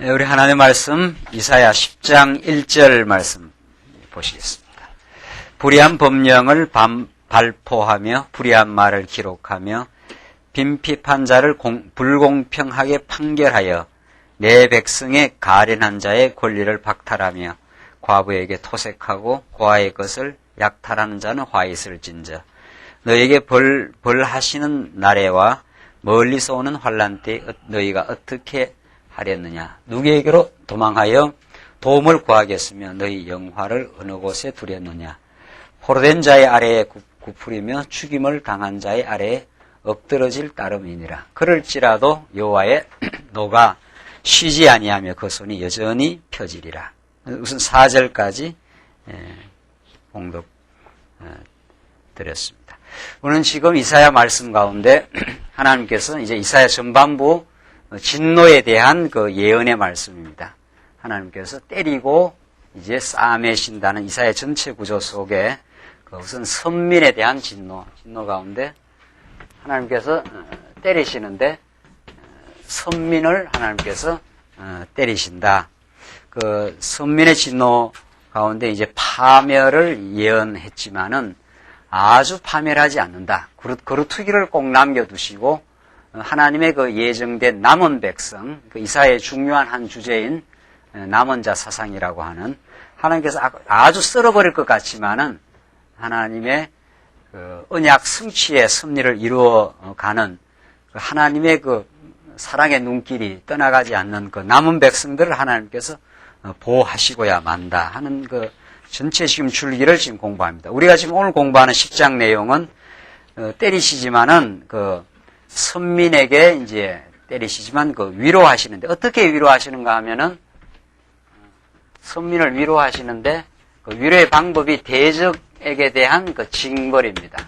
우리 하나님의 말씀 이사야 10장 1절 말씀 보시겠습니다. 불의한 법령을 발포하며 불의한 말을 기록하며 빈핍한 자를 불공평하게 판결하여 내 백성의 가련한 자의 권리를 박탈하며 과부에게 토색하고 고아의 것을 약탈하는 자는 화 있을진저. 너에게 벌하시는 날에와 멀리서 오는 환난 때 너희가 어떻게 하렸느냐. 누구에게로 도망하여 도움을 구하겠으며 너희 영화를 어느 곳에 두렸느냐. 포로된 자의 아래에 굽으리며 죽임을 당한 자의 아래에 엎드러질 따름이니라. 그럴지라도 여호와의 노가 쉬지 아니하며 그 손이 여전히 펴지리라. 우선 4절까지 봉독 드렸습니다. 오늘 지금 이사야 말씀 가운데 하나님께서 이제 이사야 전반부 진노에 대한 그 예언의 말씀입니다. 하나님께서 때리고 이제 싸매신다는 이사야 전체 구조 속에 그 우선 선민에 대한 진노 가운데 하나님께서 때리시는데 선민을 하나님께서 때리신다. 그 선민의 진노 가운데 이제 파멸을 예언했지만은 아주 파멸하지 않는다. 거루투기를 꼭 남겨두시고 하나님의 그 예정된 남은 백성, 그 이사야의 중요한 한 주제인 남은 자 사상이라고 하는 하나님께서 아주 썰어버릴 것 같지만은 하나님의 그 언약 성취의 섭리를 이루어가는 그 하나님의 그 사랑의 눈길이 떠나가지 않는 그 남은 백성들을 하나님께서 보호하시고야 만다 하는 그 전체 지금 줄기를 지금 공부합니다. 우리가 지금 오늘 공부하는 10장 내용은 때리시지만은 그 선민에게 이제 때리시지만 그 위로하시는데 어떻게 위로하시는가 하면은 선민을 위로하시는데 그 위로의 방법이 대적에게 대한 그 징벌입니다.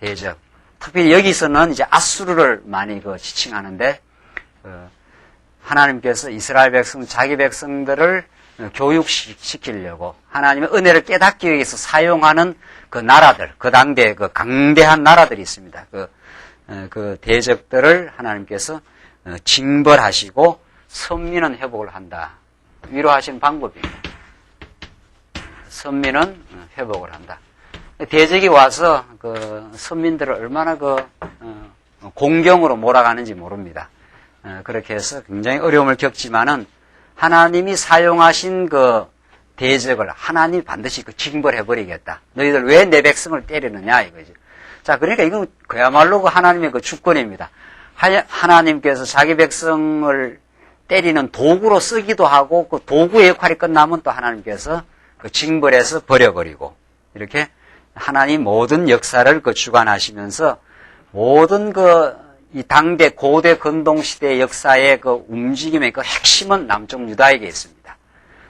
대적. 특별히 여기서는 이제 아수르를 많이 그 지칭하는데 하나님께서 이스라엘 백성, 자기 백성들을 교육시키려고 하나님의 은혜를 깨닫기 위해서 사용하는 그 나라들, 그 당대 그 강대한 나라들이 있습니다. 그 대적들을 하나님께서 징벌하시고 선민은 회복을 한다. 위로하시는 방법입니다. 선민은 회복을 한다. 대적이 와서 그 선민들을 얼마나 공경으로 몰아가는지 모릅니다. 그렇게 해서 굉장히 어려움을 겪지만은 하나님이 사용하신 그 대적을 하나님이 반드시 그 징벌해버리겠다. 너희들 왜 내 백성을 때리느냐 이거죠. 자, 그러니까 이건 그야말로 그 하나님의 그 주권입니다. 하나님께서 자기 백성을 때리는 도구로 쓰기도 하고 그 도구의 역할이 끝나면 또 하나님께서 그 징벌해서 버려버리고 이렇게 하나님 모든 역사를 그 주관하시면서 모든 이 당대 고대 근동 시대 역사의 그 움직임의 그 핵심은 남쪽 유다에게 있습니다.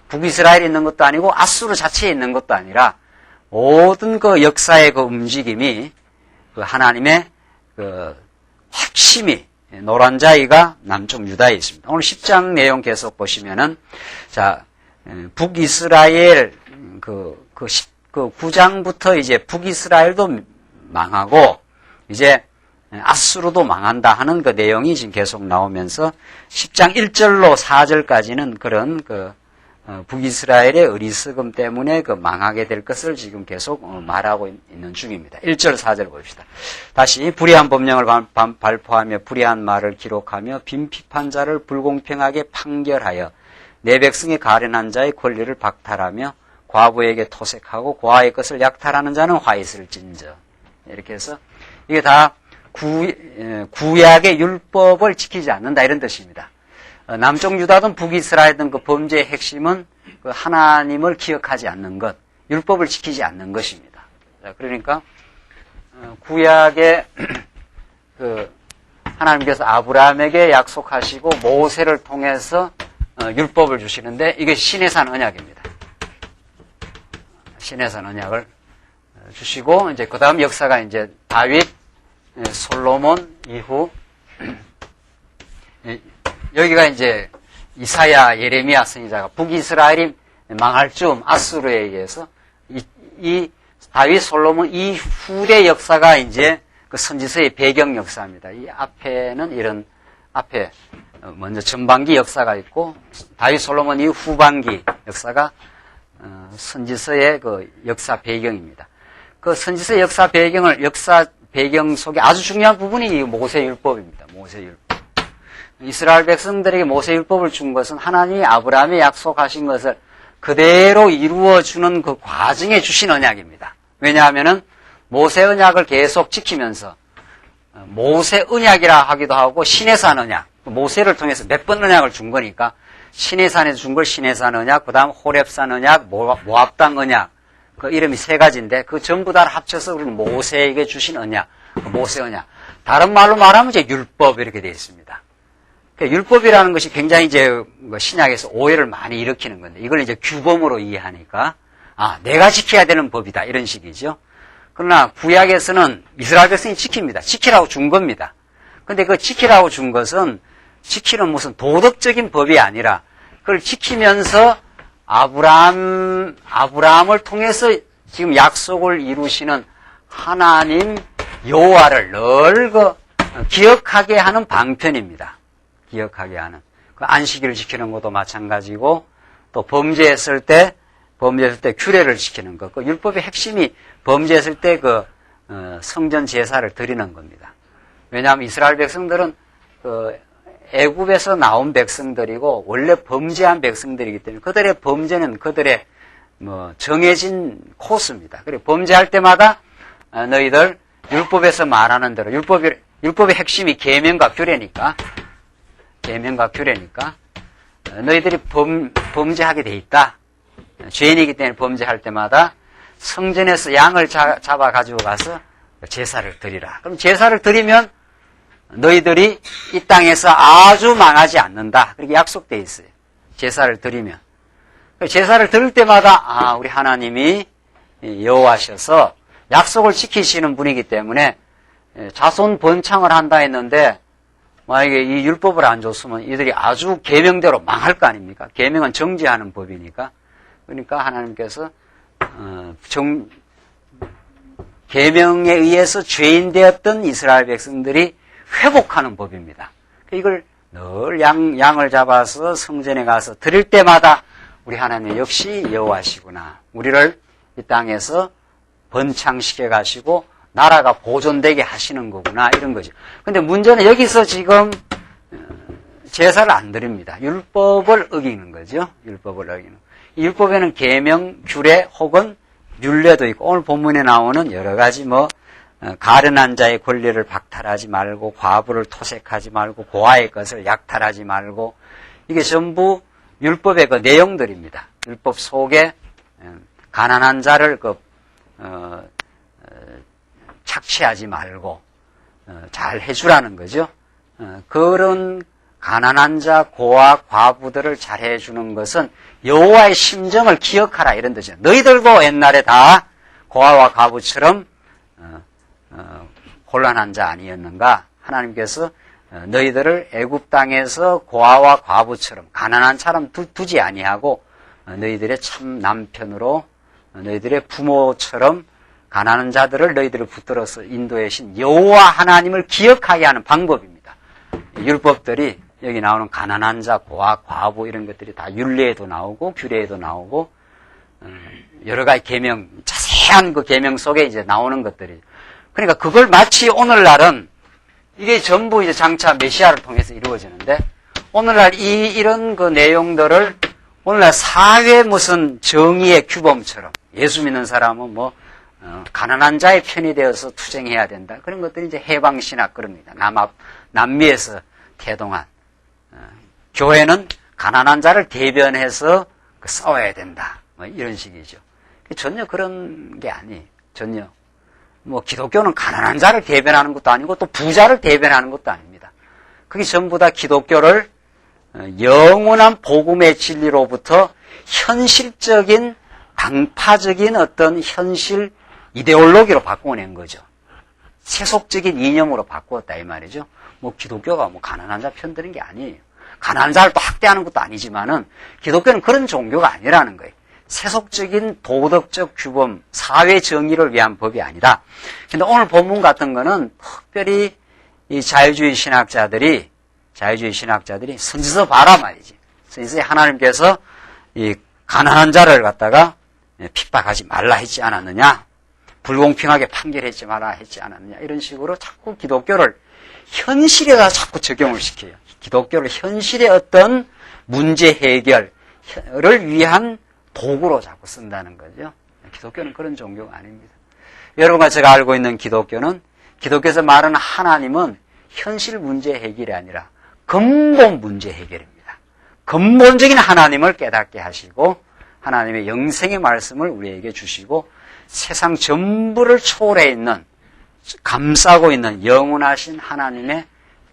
북이스라엘에 있는 것도 아니고 아수르 자체에 있는 것도 아니라 모든 그 역사의 그 움직임이 그 하나님의 그 핵심이 노란 자위가 남쪽 유다에 있습니다. 오늘 10장 내용 계속 보시면은 자 북이스라엘 그 9장부터 이제 북이스라엘도 망하고 이제 아수르도 망한다 하는 그 내용이 지금 계속 나오면서 10장 1절로 4절까지는 그런 북이스라엘의 어리석음 때문에 망하게 될 것을 지금 계속 말하고 있는 중입니다. 1절 4절 봅시다. 다시 불의한 법령을 발포하며 불의한 말을 기록하며 빈핍한 자를 불공평하게 판결하여 내 백성의 가련한 자의 권리를 박탈하며 과부에게 토색하고 고아의 것을 약탈하는 자는 화 있을진저. 이렇게 해서 이게 다 구약의 율법을 지키지 않는다 이런 뜻입니다. 남쪽 유다든 북이스라엘든 그 범죄의 핵심은 그 하나님을 기억하지 않는 것, 율법을 지키지 않는 것입니다. 그러니까 구약의 하나님께서 아브라함에게 약속하시고 모세를 통해서 율법을 주시는데 이게 신의 산 언약입니다. 신의 산 언약을 주시고 이제 그다음 역사가 이제 다윗, 솔로몬 이후 여기가 이제 이사야, 예레미야 선지자가 북이스라엘이 망할 즈음 아수르에 의해서 이 다윗, 솔로몬 이 후대 역사가 이제 그 선지서의 배경 역사입니다. 이 앞에는 이런 앞에 먼저 전반기 역사가 있고 다윗 솔로몬 이후 후반기 역사가 선지서의 그 역사 배경입니다. 그 선지서 역사 배경 속에 아주 중요한 부분이 이 모세율법입니다. 모세율법. 이스라엘 백성들에게 모세율법을 준 것은 하나님이 아브라함에 약속하신 것을 그대로 이루어주는 그 과정에 주신 언약입니다. 왜냐하면은 모세 언약을 계속 지키면서 모세 언약이라 하기도 하고 시내산 언약, 모세를 통해서 몇 번 언약을 준 거니까 시내산에서 준 걸 시내산 언약, 그 다음 호렙산 언약, 모압 땅 언약, 그 이름이 세 가지인데 그 전부 다 합쳐서 우리는 모세에게 주신 언약, 모세 언약. 다른 말로 말하면 이제 율법 이렇게 되어 있습니다. 율법이라는 것이 굉장히 이제 신약에서 오해를 많이 일으키는 건데 이걸 이제 규범으로 이해하니까 내가 지켜야 되는 법이다 이런 식이죠. 그러나 구약에서는 이스라엘 백성이 지킵니다. 지키라고 준 겁니다. 근데 그 지키라고 준 것은 지키는 무슨 도덕적인 법이 아니라 그걸 지키면서 아브라함을 통해서 지금 약속을 이루시는 하나님 여호와를 늘 기억하게 하는 방편입니다. 기억하게 하는. 그 안식일을 지키는 것도 마찬가지고 또 범죄했을 때 규례를 지키는 것. 그 율법의 핵심이 범죄했을 때 성전 제사를 드리는 겁니다. 왜냐하면 이스라엘 백성들은 애굽에서 나온 백성들이고 원래 범죄한 백성들이기 때문에 그들의 범죄는 그들의 정해진 코스입니다. 그리고 범죄할 때마다 너희들 율법에서 말하는 대로 율법의 핵심이 계명과 규례니까 너희들이 범죄하게 돼 있다. 죄인이기 때문에 범죄할 때마다 성전에서 양을 잡아 가지고 가서 제사를 드리라. 그럼 제사를 드리면 너희들이 이 땅에서 아주 망하지 않는다. 그렇게 약속되어 있어요. 제사를 드리면. 제사를 드릴 때마다 우리 하나님이 여호와셔서 약속을 지키시는 분이기 때문에 자손 번창을 한다 했는데 만약에 이 율법을 안 줬으면 이들이 아주 계명대로 망할 거 아닙니까? 계명은 정죄하는 법이니까. 그러니까 하나님께서 계명에 의해서 죄인 되었던 이스라엘 백성들이 회복하는 법입니다. 이걸 늘 양을 잡아서 성전에 가서 드릴 때마다 우리 하나님 역시 여호와시구나. 우리를 이 땅에서 번창시켜 가시고 나라가 보존되게 하시는 거구나 이런 거죠. 근데 문제는 여기서 지금 제사를 안 드립니다. 율법을 어기는 거죠. 율법을 어기는. 이 율법에는 계명, 규례 혹은 율례도 있고 오늘 본문에 나오는 여러 가지 가련한 자의 권리를 박탈하지 말고 과부를 토색하지 말고 고아의 것을 약탈하지 말고 이게 전부 율법의 그 내용들입니다. 율법 속에 가난한 자를 착취하지 말고 잘 해주라는 거죠. 그런 가난한 자, 고아, 과부들을 잘 해주는 것은 여호와의 심정을 기억하라 이런 뜻이죠. 너희들도 옛날에 다 고아와 과부처럼 곤란한 자 아니었는가? 하나님께서 너희들을 애굽 땅에서 고아와 과부처럼 가난한 사람 두지 아니하고 너희들의 참 남편으로 너희들의 부모처럼 가난한 자들을 너희들을 붙들어서 인도해 신 여호와 하나님을 기억하게 하는 방법입니다. 율법들이 여기 나오는 가난한 자, 고아, 과부 이런 것들이 다 율례에도 나오고 규례에도 나오고 여러 가지 계명, 자세한 그 계명 속에 이제 나오는 것들이. 그러니까 그걸 마치 오늘날은 이게 전부 이제 장차 메시아를 통해서 이루어지는데 오늘날 이런 그 내용들을 오늘날 사회 무슨 정의의 규범처럼 예수 믿는 사람은 가난한 자의 편이 되어서 투쟁해야 된다. 그런 것들이 이제 해방신학 그럽니다. 남미에서 태동한. 교회는 가난한 자를 대변해서 싸워야 된다. 이런 식이죠. 전혀 그런 게 아니에요. 전혀. 기독교는 가난한 자를 대변하는 것도 아니고 또 부자를 대변하는 것도 아닙니다. 그게 전부 다 기독교를 영원한 복음의 진리로부터 현실적인 당파적인 어떤 현실 이데올로기로 바꿔낸 거죠. 세속적인 이념으로 바꾸었다 이 말이죠. 기독교가 가난한 자 편드는 게 아니에요. 가난한 자를 또 학대하는 것도 아니지만은 기독교는 그런 종교가 아니라는 거예요. 세속적인 도덕적 규범, 사회 정의를 위한 법이 아니다. 근데 오늘 본문 같은 거는 특별히 이 자유주의 신학자들이 자유주의 신학자들이 선지서 봐라 말이지. 선지서에 하나님께서 이 가난한 자를 갖다가 핍박하지 말라 했지 않았느냐, 불공평하게 판결했지 말라 했지 않았느냐, 이런 식으로 자꾸 기독교를 현실에다 자꾸 적용을 시켜요. 기독교를 현실의 어떤 문제 해결을 위한 도구로 자꾸 쓴다는 거죠. 기독교는 그런 종교가 아닙니다. 여러분과 제가 알고 있는 기독교는, 기독교에서 말하는 하나님은 현실 문제 해결이 아니라 근본 문제 해결입니다. 근본적인 하나님을 깨닫게 하시고 하나님의 영생의 말씀을 우리에게 주시고 세상 전부를 초월해 있는, 감싸고 있는 영원하신 하나님의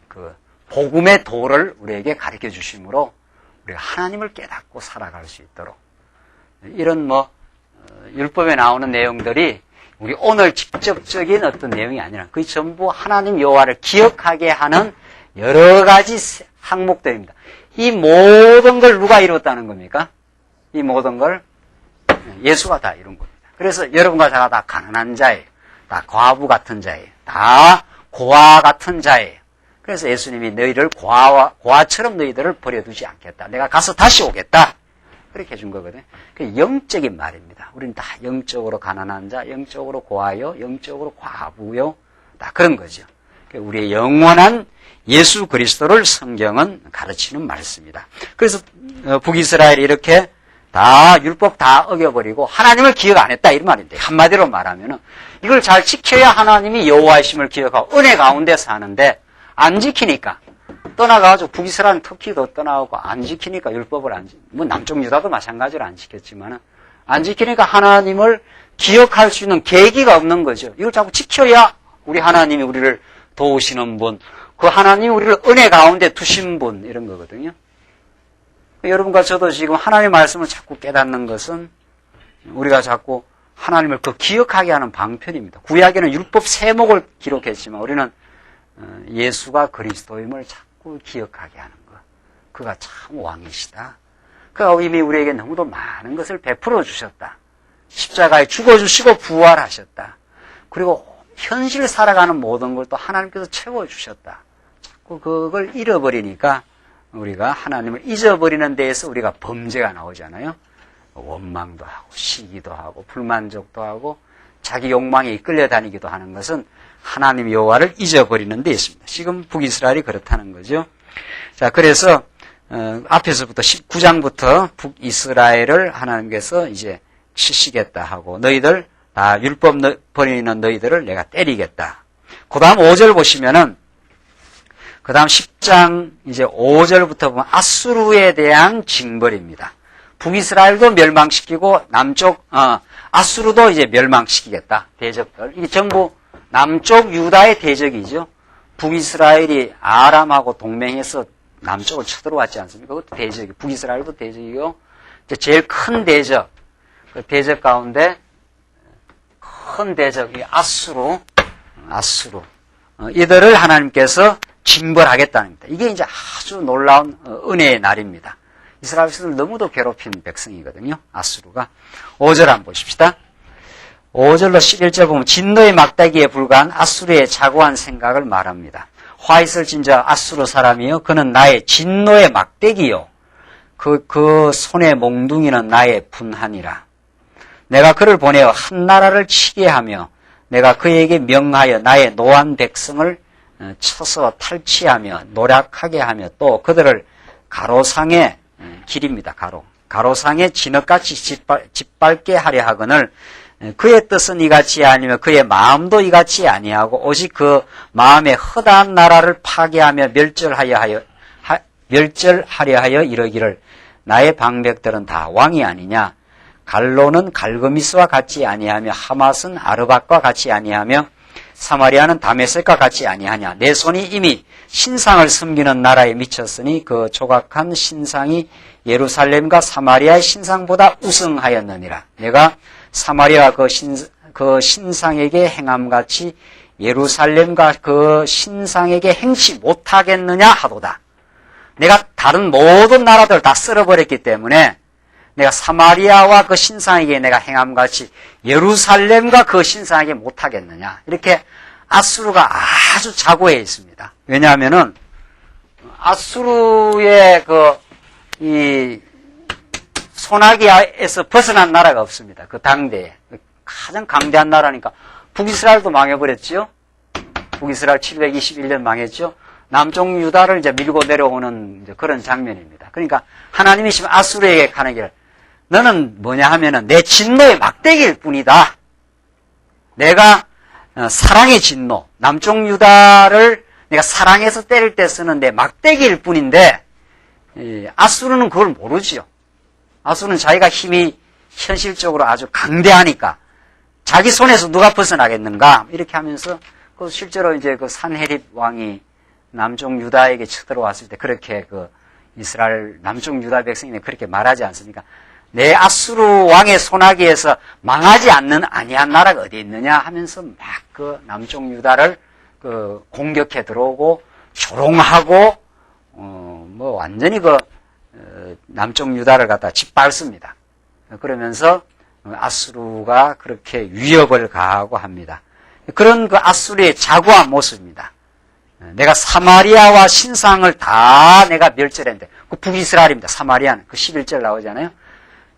그 복음의 도를 우리에게 가르쳐 주심으로 우리가 하나님을 깨닫고 살아갈 수 있도록, 이런 율법에 나오는 내용들이 우리 오늘 직접적인 어떤 내용이 아니라 그 전부 하나님 여호와를 기억하게 하는 여러 가지 항목들입니다. 이 모든 걸 누가 이뤘다는 겁니까? 이 모든 걸 예수가 다 이룬 겁니다. 그래서 여러분과 제가 다 가난한 자예요. 다 과부 같은 자예요. 다 고아 같은 자예요. 그래서 예수님이 너희를 고아처럼 너희들을 버려두지 않겠다. 내가 가서 다시 오겠다. 그렇게 해준 거거든요. 그 영적인 말입니다. 우리는 다 영적으로 가난한 자, 영적으로 고아요, 영적으로 과부요, 다 그런 거죠. 우리의 영원한 예수 그리스도를 성경은 가르치는 말씀입니다. 그래서 북이스라엘이 이렇게 다 율법 다 어겨버리고 하나님을 기억 안 했다, 이런 말인데, 한마디로 말하면은 이걸 잘 지켜야 하나님이 여호와이심을 기억하고 은혜 가운데 사는데 안 지키니까, 떠나가지고 북이스라엘 터키도 떠나고 안 지키니까 율법을 남쪽 유다도 마찬가지로 안 지켰지만은 안 지키니까 하나님을 기억할 수 있는 계기가 없는 거죠. 이걸 자꾸 지켜야 우리 하나님이 우리를 도우시는 분, 그 하나님이 우리를 은혜 가운데 두신 분, 이런 거거든요. 여러분과 저도 지금 하나님의 말씀을 자꾸 깨닫는 것은 우리가 자꾸 하나님을 그 기억하게 하는 방편입니다. 구약에는 율법 세목을 기록했지만 우리는 예수가 그리스도임을 자꾸 기억하게 하는 것. 그가 참 왕이시다. 그가 이미 우리에게 너무도 많은 것을 베풀어 주셨다. 십자가에 죽어주시고 부활하셨다. 그리고 현실 살아가는 모든 걸 또 하나님께서 채워주셨다. 자꾸 그걸 잃어버리니까 우리가 하나님을 잊어버리는 데에서 우리가 범죄가 나오잖아요. 원망도 하고 시기도 하고 불만족도 하고 자기 욕망에 이끌려 다니기도 하는 것은 하나님 여호와를 잊어버리는 데 있습니다. 지금 북이스라엘이 그렇다는 거죠. 자, 그래서 앞에서부터 19장부터 북이스라엘을 하나님께서 이제 치시겠다 하고, 너희들 다 율법 버리는 너희들을 내가 때리겠다. 그 다음 5절 보시면은, 그 다음 10장 이제 5절부터 보면 아수르에 대한 징벌입니다. 북이스라엘도 멸망시키고 남쪽 아수르도 이제 멸망시키겠다. 대적들. 이게 전부 남쪽 유다의 대적이죠. 북이스라엘이 아람하고 동맹해서 남쪽을 쳐들어왔지 않습니까? 그것도 대적이, 북이스라엘도 대적이고, 제일 큰 대적, 그 대적 가운데 큰 대적이 아수르, 이들을 하나님께서 징벌하겠다는 겁니다. 이게 이제 아주 놀라운 은혜의 날입니다. 이스라엘 백성을 너무도 괴롭힌 백성이거든요. 아수르가. 5절 한번 보십시다. 5절로 11절 보면 진노의 막대기에 불과한 아수르의 자고한 생각을 말합니다. 화 있을 진자 아수르 사람이요, 그는 나의 진노의 막대기요, 그 손의 몽둥이는 나의 분하니라. 내가 그를 보내어 한 나라를 치게 하며 내가 그에게 명하여 나의 노한 백성을 쳐서 탈취하며 노략하게 하며 또 그들을 가로상의 길입니다. 가로상의 진흙같이 짓밟게 하려 하거늘 그의 뜻은 이같이 아니며 그의 마음도 이같이 아니하고 오직 그 마음의 허다한 나라를 파괴하며 멸절하려 하여 이러기를 나의 방백들은 다 왕이 아니냐. 갈로는 갈그미스와 같이 아니하며 하맛은 아르밧과 같이 아니하며 사마리아는 다메섹과 같이 아니하냐. 내 손이 이미 신상을 섬기는 나라에 미쳤으니 그 조각한 신상이 예루살렘과 사마리아의 신상보다 우승하였느니라. 내가 사마리아 그 신상에게 행함같이 예루살렘과 그 신상에게 행치 못하겠느냐 하도다. 내가 다른 모든 나라들 다 쓸어버렸기 때문에 내가 사마리아와 그 신상에게 내가 행함같이 예루살렘과 그 신상에게 못하겠느냐. 이렇게 아수르가 아주 자고해 있습니다. 왜냐하면은 아수르의 이 소나기에서 벗어난 나라가 없습니다. 그 당대에. 가장 강대한 나라니까. 북이스라엘도 망해버렸죠. 북이스라엘 721년 망했죠. 남쪽 유다를 이제 밀고 내려오는 이제 그런 장면입니다. 그러니까 하나님이 지금 아수르에게 가는 길, 너는 뭐냐 하면은 내 진노의 막대기일 뿐이다. 내가 사랑의 진노, 남쪽 유다를 내가 사랑해서 때릴 때 쓰는 내 막대기일 뿐인데, 아수르는 그걸 모르지요. 아수르는 자기가 힘이 현실적으로 아주 강대하니까 자기 손에서 누가 벗어나겠는가 이렇게 하면서 실제로 이제 그 산헤립 왕이 남쪽 유다에게 쳐들어왔을 때 그렇게 이스라엘 남쪽 유다 백성이 그렇게 말하지 않습니까? 내 아수르 왕의 소나기에서 망하지 않는 아니한 나라가 어디 있느냐 하면서 막 남쪽 유다를 공격해 들어오고 조롱하고 완전히 남쪽 유다를 갖다 짓밟습니다. 그러면서 아수르가 그렇게 위협을 가하고 합니다. 그런 아수르의 자고한 모습입니다. 내가 사마리아와 신상을 다 내가 멸절했는데, 북이스라엘입니다. 사마리아는 11절 나오잖아요.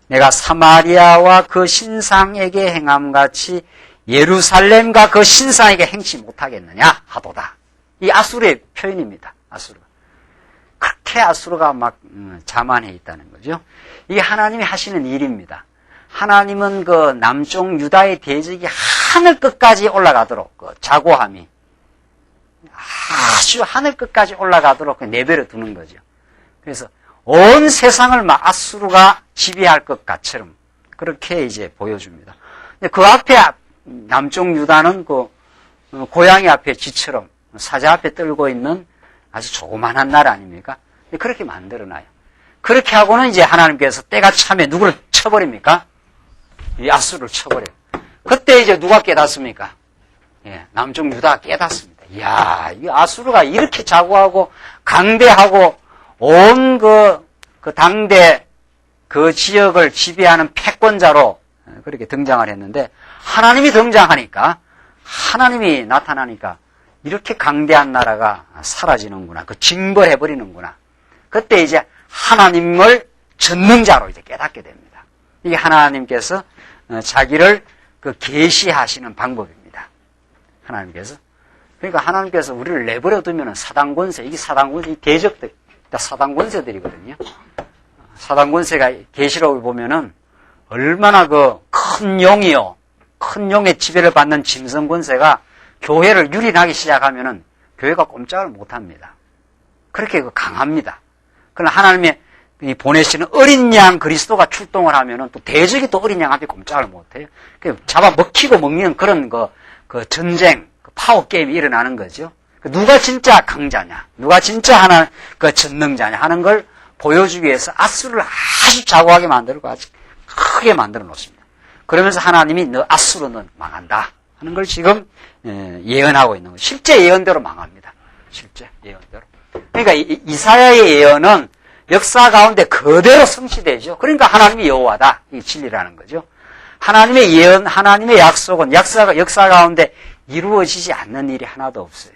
내가 사마리아와 그 신상에게 행함같이 예루살렘과 그 신상에게 행치 못하겠느냐 하도다. 이 아수르의 표현입니다. 아수르가. 그렇게 아수르가 막 자만해 있다는 거죠. 이게 하나님이 하시는 일입니다. 하나님은 남쪽 유다의 대적이 하늘 끝까지 올라가도록 자고함이 아주 하늘 끝까지 올라가도록 내버려 두는 거죠. 그래서 온 세상을 막 아수르가 지배할 것 같처럼 그렇게 이제 보여줍니다. 그 앞에 남쪽 유다는 고양이 앞에 쥐처럼 사자 앞에 떨고 있는 아주 조그만한 나라 아닙니까? 그렇게 만들어놔요. 그렇게 하고는 이제 하나님께서 때가 차면 누구를 쳐버립니까? 이 아수르를 쳐버려요. 그때 이제 누가 깨닫습니까? 남쪽 유다가 깨닫습니다. 이야, 이 아수르가 이렇게 자고하고 강대하고 온 당대 그 지역을 지배하는 패권자로 그렇게 등장을 했는데, 하나님이 등장하니까, 하나님이 나타나니까 이렇게 강대한 나라가 사라지는구나. 징벌해버리는구나. 그때 이제 하나님을 전능자로 이제 깨닫게 됩니다. 이게 하나님께서 자기를 계시하시는 방법입니다. 하나님께서. 그러니까 하나님께서 우리를 내버려 두면 사단 권세, 이게 사단 권세, 이 대적들, 사단 권세들이거든요. 사단 권세가 계시록을 보면은 얼마나 큰 용이요, 큰 용의 지배를 받는 짐승 권세가 교회를 유린하기 시작하면은 교회가 꼼짝을 못합니다. 그렇게 강합니다. 그러나 하나님이 보내시는 어린 양 그리스도가 출동을 하면은 또 대적이 또 어린 양 앞에 꼼짝을 못해요. 잡아 먹히고 먹는 그런 전쟁, 파워 게임이 일어나는 거죠. 누가 진짜 강자냐, 누가 진짜 하나 전능자냐 하는 걸 보여주기 위해서 아수르를 아주 자고하게 만들고 아주 크게 만들어 놓습니다. 그러면서 하나님이 너 아수르는 망한다 하는 걸 지금 예언하고 있는 거예요. 실제 예언대로 망합니다. 실제 예언대로. 그러니까 이사야의 예언은 역사 가운데 그대로 성취되죠. 그러니까 하나님이 여호와다. 이게 진리라는 거죠. 하나님의 예언, 하나님의 약속은 역사 가운데 이루어지지 않는 일이 하나도 없어요.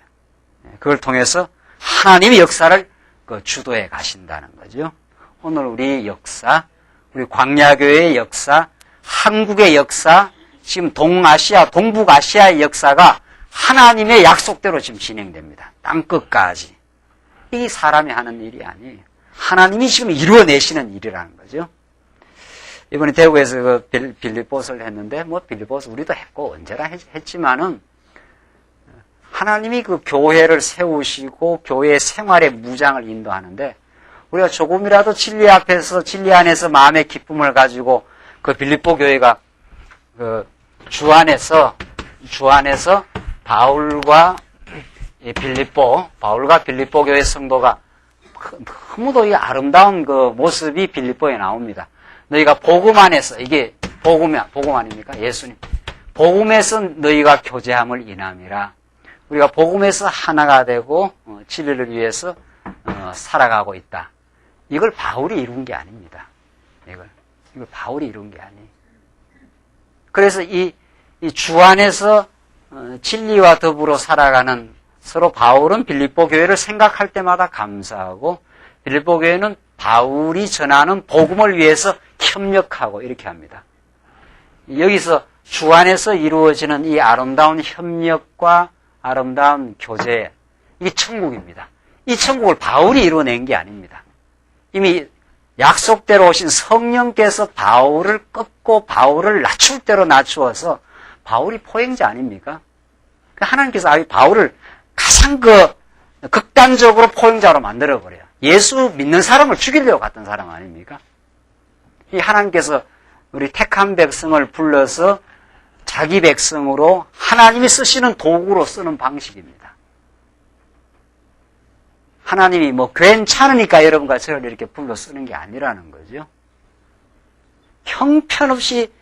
그걸 통해서 하나님이 역사를 주도해 가신다는 거죠. 오늘 우리 역사, 우리 광야교회의 역사, 한국의 역사, 지금 동아시아, 동북아시아의 역사가 하나님의 약속대로 지금 진행됩니다. 땅끝까지. 이게 사람이 하는 일이 아니에요. 하나님이 지금 이루어내시는 일이라는 거죠. 이번에 대구에서 빌립보서를 했는데, 빌립보서 우리도 했고, 언제나 했지만은, 하나님이 교회를 세우시고, 교회의 생활의 무장을 인도하는데, 우리가 조금이라도 진리 안에서 마음의 기쁨을 가지고, 빌립보 교회가, 주안에서 바울과 빌립보 교회 성도가 너무도 이 아름다운 모습이 빌립보에 나옵니다. 너희가 복음 안에서, 이게 복음 아닙니까? 예수님. 복음에서 너희가 교제함을 인함이라. 우리가 복음에서 하나가 되고 진리를 위해서 살아가고 있다. 이걸 바울이 이룬 게 아닙니다. 이걸 바울이 이룬 게 아니에요. 그래서 이 주 안에서 진리와 더불어 살아가는 서로 바울은 빌립보 교회를 생각할 때마다 감사하고 빌립보 교회는 바울이 전하는 복음을 위해서 협력하고 이렇게 합니다. 여기서 주 안에서 이루어지는 이 아름다운 협력과 아름다운 교제, 이게 천국입니다. 이 천국을 바울이 이루어낸 게 아닙니다. 이미 약속대로 오신 성령께서 바울을 꺾고 바울을 낮출 대로 낮추어서 바울이 포행자 아닙니까? 하나님께서 바울을 가장 극단적으로 포행자로 만들어버려요. 예수 믿는 사람을 죽이려고 갔던 사람 아닙니까? 이 하나님께서 우리 택한 백성을 불러서 자기 백성으로 하나님이 쓰시는 도구로 쓰는 방식입니다. 하나님이 괜찮으니까 여러분과 저를 이렇게 불러 쓰는 게 아니라는 거죠. 형편없이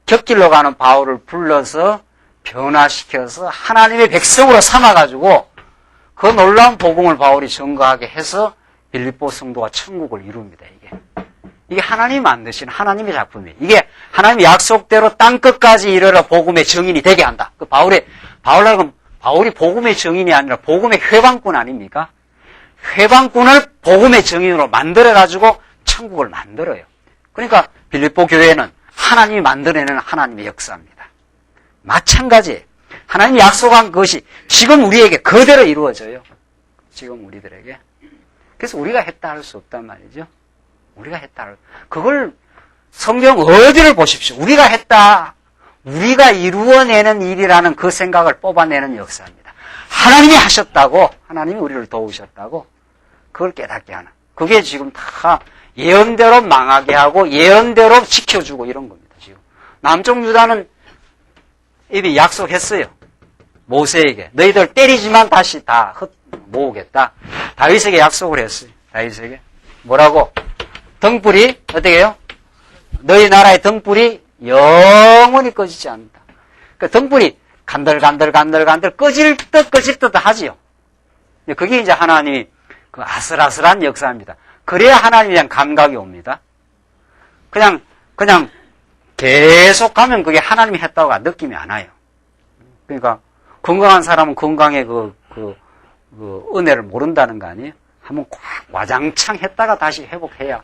곁길로 가는 바울을 불러서 변화시켜서 하나님의 백성으로 삼아가지고 그 놀라운 복음을 바울이 전가하게 해서 빌립보 성도가 천국을 이룹니다. 이게 하나님이 만드신 하나님의 작품이에요. 이게 하나님의 약속대로 땅끝까지 이르러 복음의 증인이 되게 한다. 바울이 복음의 증인이 아니라 복음의 회방꾼 아닙니까? 회방꾼을 복음의 증인으로 만들어가지고 천국을 만들어요. 그러니까 빌립보 교회는 하나님이 만들어내는 하나님의 역사입니다. 마찬가지예요. 하나님이 약속한 것이 지금 우리에게 그대로 이루어져요. 지금 우리들에게. 그래서 우리가 했다 할 수 없단 말이죠. 우리가 했다. 그걸 성경 어디를 보십시오. 우리가 했다. 우리가 이루어내는 일이라는 그 생각을 뽑아내는 역사입니다. 하나님이 하셨다고, 하나님이 우리를 도우셨다고, 그걸 깨닫게 하는. 그게 지금 다 예언대로 망하게 하고 예언대로 지켜주고 이런 겁니다. 지금 남쪽 유다는 이미 약속했어요. 모세에게 너희들 때리지만 다시 다 모으겠다. 다윗에게 약속을 했어요. 다윗에게 뭐라고? 등불이 어떻게 해요? 너희 나라의 등불이 영원히 꺼지지 않는다. 그 등불이 간들간들 꺼질 듯 하지요. 그게 이제 하나님이 그 아슬아슬한 역사입니다. 그래야 하나님에 대한 감각이 옵니다. 그냥 계속 가면 그게 하나님이 했다고 느낌이 안 와요. 그러니까 건강한 사람은 건강의 그 은혜를 모른다는 거 아니에요? 한번 와장창 했다가 다시 회복해야.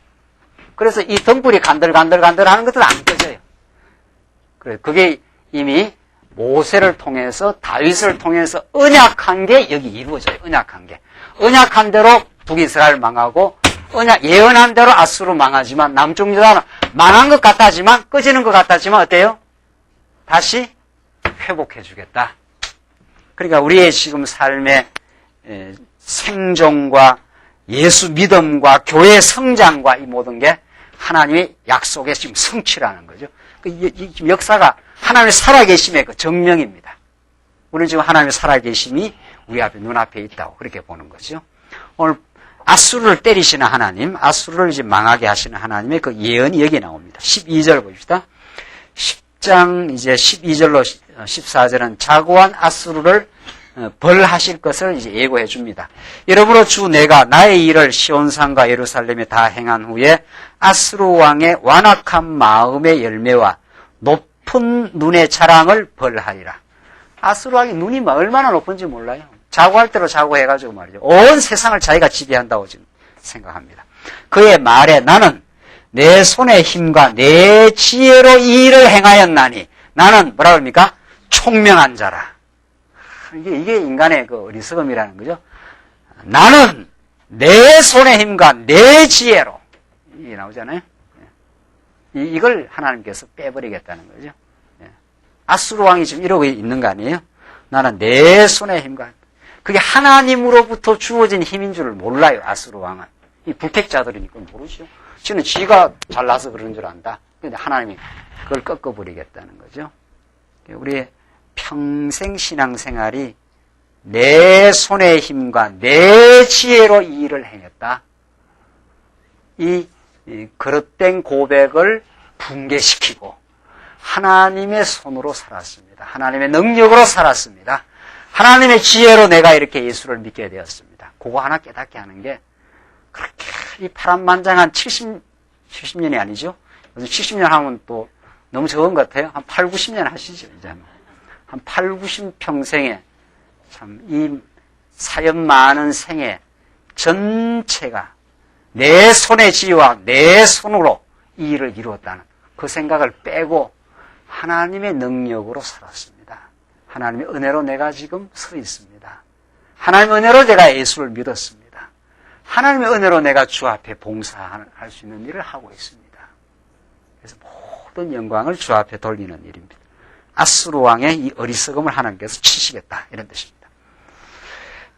그래서 이 등불이 간들간들 하는 것들은 안 꺼져요. 그게 이미 모세를 통해서 다윗을 통해서 언약한 게 여기 이루어져요. 언약한 대로 북이스라엘 망하고 예언한 대로 아수르 망하지만 남쪽 유다는 망한 것 같았지만 꺼지는 것 같았지만 어때요? 다시 회복해 주겠다. 그러니까 우리의 지금 삶의 생존과 예수 믿음과 교회 성장과 이 모든 게 하나님의 약속의 지금 성취라는 거죠. 이 역사가 하나님의 살아계심의 그 증명입니다. 우리는 지금 하나님의 살아계심이 우리 앞에 눈앞에 있다고 그렇게 보는 거죠. 오늘 아수르를 때리시는 하나님, 아수르를 이제 망하게 하시는 하나님의 그 예언이 여기 나옵니다. 12절 봅시다. 10장 이제 12절로 14절은 자고한 아수르를 벌하실 것을 이제 예고해 줍니다. 이러므로 주 내가 나의 일을 시온산과 예루살렘에 다 행한 후에 아수르 왕의 완악한 마음의 열매와 높은 눈의 자랑을 벌하리라. 아수르 왕의 눈이 얼마나 높은지 몰라요. 자고할 대로 자고해가지고 말이죠. 온 세상을 자기가 지배한다고 지금 생각합니다. 그의 말에 나는 내 손의 힘과 내 지혜로 이 일을 행하였나니 나는 뭐라 그럽니까? 총명한 자라. 이게 인간의 그 어리석음이라는 거죠. 나는 내 손의 힘과 내 지혜로. 이게 나오잖아요. 이걸 하나님께서 빼버리겠다는 거죠. 아수르 왕이 지금 이러고 있는 거 아니에요? 나는 내 손의 힘과. 그게 하나님으로부터 주어진 힘인 줄을 몰라요, 아수르 왕은. 이 불택자들이니까 모르죠. 지는 지가 잘나서 그런 줄 안다. 근데 하나님이 그걸 꺾어버리겠다는 거죠. 우리의 평생 신앙생활이 내 손의 힘과 내 지혜로 이 일을 행했다. 이 그릇된 고백을 붕괴시키고 하나님의 손으로 살았습니다. 하나님의 능력으로 살았습니다. 하나님의 지혜로 내가 이렇게 예수를 믿게 되었습니다. 그거 하나 깨닫게 하는 게 그렇게 이 파란만장한 70년이 아니죠. 요즘 70년 하면 또 너무 적은 것 같아요. 한 8, 90년 하시죠. 이제 한 8, 90평생에 참 이 사연 많은 생애 전체가 내 손의 지혜와 내 손으로 이 일을 이루었다는 그 생각을 빼고 하나님의 능력으로 살았습니다. 하나님의 은혜로 내가 지금 서 있습니다. 하나님의 은혜로 내가 예수를 믿었습니다. 하나님의 은혜로 내가 주 앞에 봉사할 수 있는 일을 하고 있습니다. 그래서 모든 영광을 주 앞에 돌리는 일입니다. 아수르 왕의 이 어리석음을 하나님께서 치시겠다 이런 뜻입니다.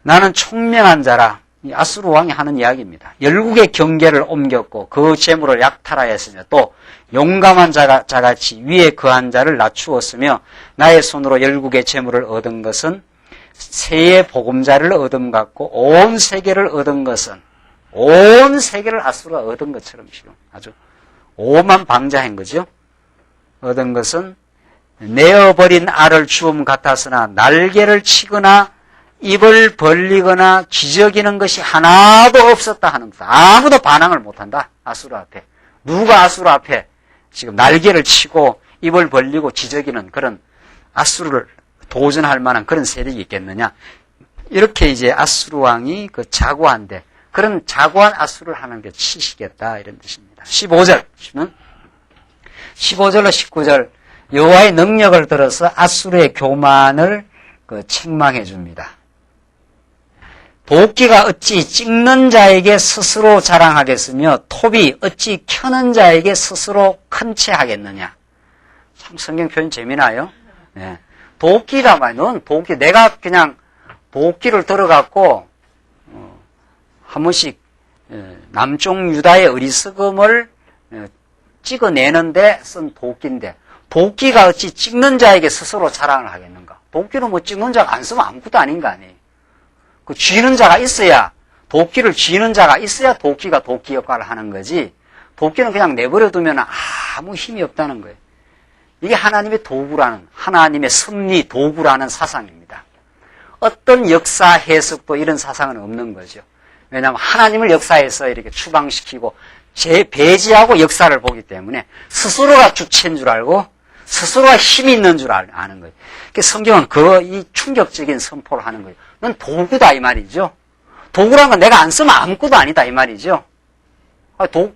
나는 총명한 자라. 이 아수르 왕이 하는 이야기입니다. 열국의 경계를 옮겼고 그 재물을 약탈하였으며 또 용감한 자같이 위에 거한 자를 낮추었으며 나의 손으로 열국의 재물을 얻은 것은 새의 보금자리를 얻은 것 같고 온 세계를 얻은 것은 온 세계를 아수르가 얻은 것처럼 지금 아주 오만방자한 거죠. 얻은 것은 내어버린 알을 주움 같았으나 날개를 치거나 입을 벌리거나 기저귀는 것이 하나도 없었다 하는 거다. 아무도 반항을 못한다. 아수르 앞에. 누가 아수르 앞에 지금 날개를 치고 입을 벌리고 기저귀는 그런 아수르를 도전할 만한 그런 세력이 있겠느냐. 이렇게 이제 아수르 왕이 그 자고한데 그런 자고한 아수르를 하나님께 치시겠다 이런 뜻입니다. 15절로 19절 여호와의 능력을 들어서 아수르의 교만을 책망해 줍니다. 도끼가 어찌 찍는 자에게 스스로 자랑하겠으며 톱이 어찌 켜는 자에게 스스로 큰 채 하겠느냐. 참 성경 표현 재미나요? 네. 도끼라 말이야. 넌 도끼, 내가 그냥 도끼를 들어갖고 한 번씩 남쪽 유다의 어리석음을 찍어내는데 쓴 도끼인데 도끼가 어찌 찍는 자에게 스스로 자랑을 하겠는가. 도끼는 뭐 찍는 자가 안 쓰면 아무것도 아닌 거 아니에요. 그 쥐는 자가 있어야, 도끼를 쥐는 자가 있어야 도끼가 도끼 역할을 하는 거지, 도끼는 그냥 내버려 두면 아무 힘이 없다는 거예요. 이게 하나님의 도구라는, 하나님의 섭리 도구라는 사상입니다. 어떤 역사 해석도 이런 사상은 없는 거죠. 왜냐하면 하나님을 역사에서 이렇게 추방시키고 배제하고 역사를 보기 때문에 스스로가 주체인 줄 알고 스스로가 힘이 있는 줄 아는 거예요. 성경은 이 충격적인 선포를 하는 거예요. 넌 도구다 이 말이죠. 도구라는 건 내가 안 쓰면 아무것도 아니다 이 말이죠.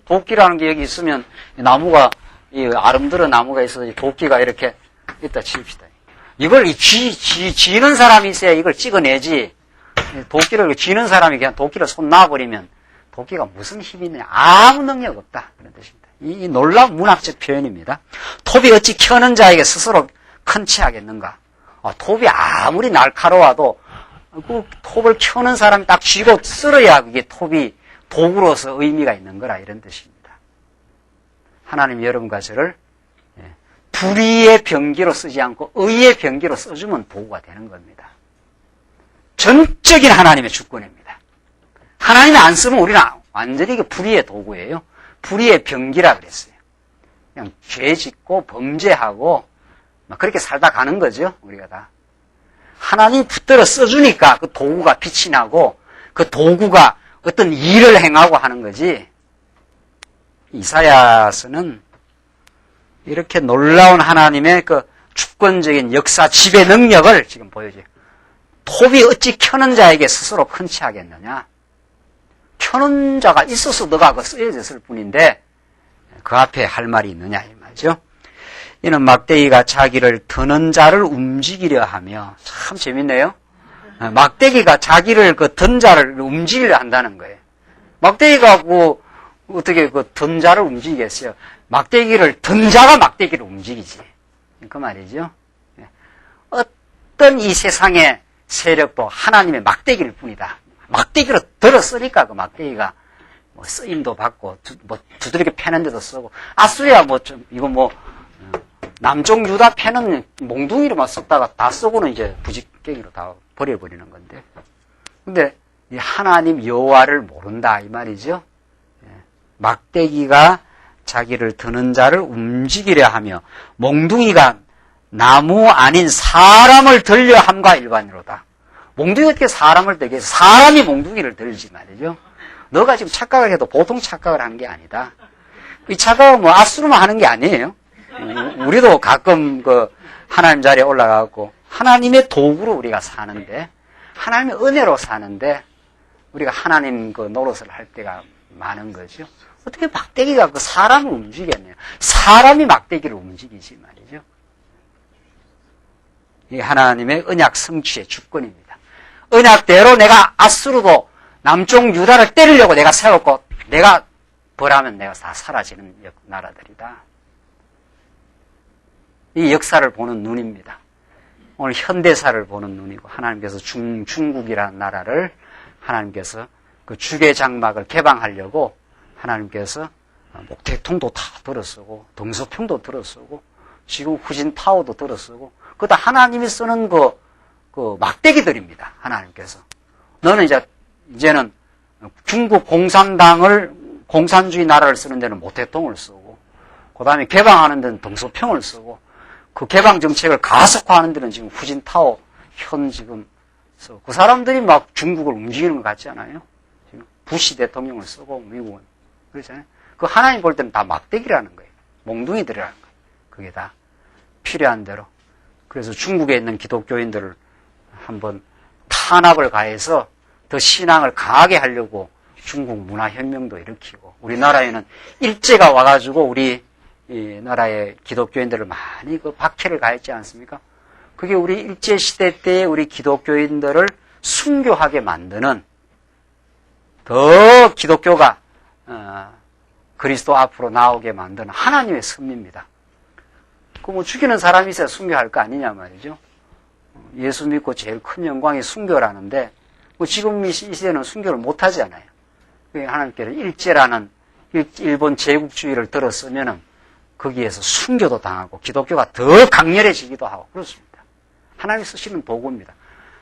도끼라는 게 여기 있으면 나무가, 이 아름드러 나무가 있어서 도끼가 이렇게 있다 칩시다. 이걸 쥐는 사람이 있어야 이걸 찍어내지. 도끼를 쥐는 사람이 그냥 도끼를 손 놔버리면 도끼가 무슨 힘이 있느냐. 아무 능력 없다. 그런 뜻입니다. 이 놀라운 문학적 표현입니다. 톱이 어찌 켜는 자에게 스스로 큰 채 하겠는가. 톱이 아무리 날카로워도 그 톱을 켜는 사람이 딱 쥐고 쓸어야 그게 톱이 도구로서 의미가 있는 거라 이런 뜻입니다. 하나님 여러분과 저를 불의의 병기로 쓰지 않고 의의 병기로 써주면 도구가 되는 겁니다. 전적인 하나님의 주권입니다. 하나님이 안 쓰면 우리는 완전히 불의의 도구예요. 불의의 병기라 그랬어요. 그냥 죄 짓고 범죄하고 그렇게 살다 가는 거죠. 우리가 다. 하나님이 붙들어 써주니까 그 도구가 빛이 나고 그 도구가 어떤 일을 행하고 하는 거지. 이사야서는 이렇게 놀라운 하나님의 그 주권적인 역사 지배 능력을 지금 보여줘요. 톱이 어찌 켜는 자에게 스스로 큰 채 하겠느냐. 켜는 자가 있어서 너가 그 쓰여졌을 뿐인데 그 앞에 할 말이 있느냐 이 말이죠. 이는 막대기가 자기를 드는 자를 움직이려 하며, 참 재밌네요. 막대기가 자기를 든 자를 움직이려 한다는 거예요. 막대기가 어떻게 든 자를 움직이겠어요? 막대기를 든 자가 막대기를 움직이지. 그 말이죠. 어떤 이 세상의 세력도 하나님의 막대기일 뿐이다. 막대기로 들어 쓰니까 그 막대기가 쓰임도 받고 두드리게 패는 데도 쓰고, 아수리야 이거 남쪽 유다 패는 몽둥이로만 썼다가 다 쓰고는 이제 부직갱이로 다 버려버리는 건데. 근데 이 하나님 여호와를 모른다 이 말이죠. 막대기가 자기를 드는 자를 움직이려 하며 몽둥이가 나무 아닌 사람을 들려 함과 일반이로다. 몽둥이가 어떻게 사람을 들겠어? 사람이 몽둥이를 들지 말이죠. 너가 지금 착각을 해도 보통 착각을 한 게 아니다. 이 착각은 아수르만 하는 게 아니에요. 우리도 가끔 하나님 자리에 올라가고 하나님의 도구로 우리가 사는데 하나님의 은혜로 사는데 우리가 하나님 그 노릇을 할 때가 많은 거죠. 어떻게 막대기가 그 사람을 움직이겠네요. 사람이 막대기를 움직이지 말이죠. 이 하나님의 언약 성취의 주권입니다. 언약대로 내가 아수르도 남쪽 유다를 때리려고 내가 세웠고 내가 벌하면 내가 다 사라지는 나라들이다. 이 역사를 보는 눈입니다. 오늘 현대사를 보는 눈이고 하나님께서 중국이라는 나라를 하나님께서 그 주계 장막을 개방하려고 하나님께서 목태통도 다 들어쓰고 등소평도 들어쓰고 지금 후진타오도 들어쓰고 그거 다 하나님이 쓰는 그 막대기들입니다. 하나님께서 너는 이제는 중국 공산주의 나라를 쓰는 데는 모태통을 쓰고 그 다음에 개방하는 데는 등소평을 쓰고 그 개방 정책을 가속화하는 데는 지금 후진타오 지금 그 사람들이 막 중국을 움직이는 것 같지 않아요? 지금 부시 대통령을 쓰고 미국은 그렇잖아요. 그 하나님 볼 때는 다 막대기라는 거예요. 몽둥이들이라는 거예요. 그게 다 필요한 대로. 그래서 중국에 있는 기독교인들을 한번 탄압을 가해서 더 신앙을 강하게 하려고 중국 문화혁명도 일으키고 우리나라에는 일제가 와가지고 우리 이 나라의 기독교인들을 많이 그 박해를 가했지 않습니까? 그게 우리 일제시대 때의 우리 기독교인들을 순교하게 만드는 더 기독교가 그리스도 앞으로 나오게 만드는 하나님의 섭리입니다. 그 뭐 죽이는 사람이 있어야 순교할 거 아니냐 말이죠. 예수 믿고 제일 큰 영광이 순교라는데 뭐 지금 이 시대는 순교를 못 하잖아요. 하나님께서 일제라는 일본 제국주의를 들었으면은 거기에서 순교도 당하고 기독교가 더 강렬해지기도 하고 그렇습니다. 하나님이 쓰시는 도구입니다.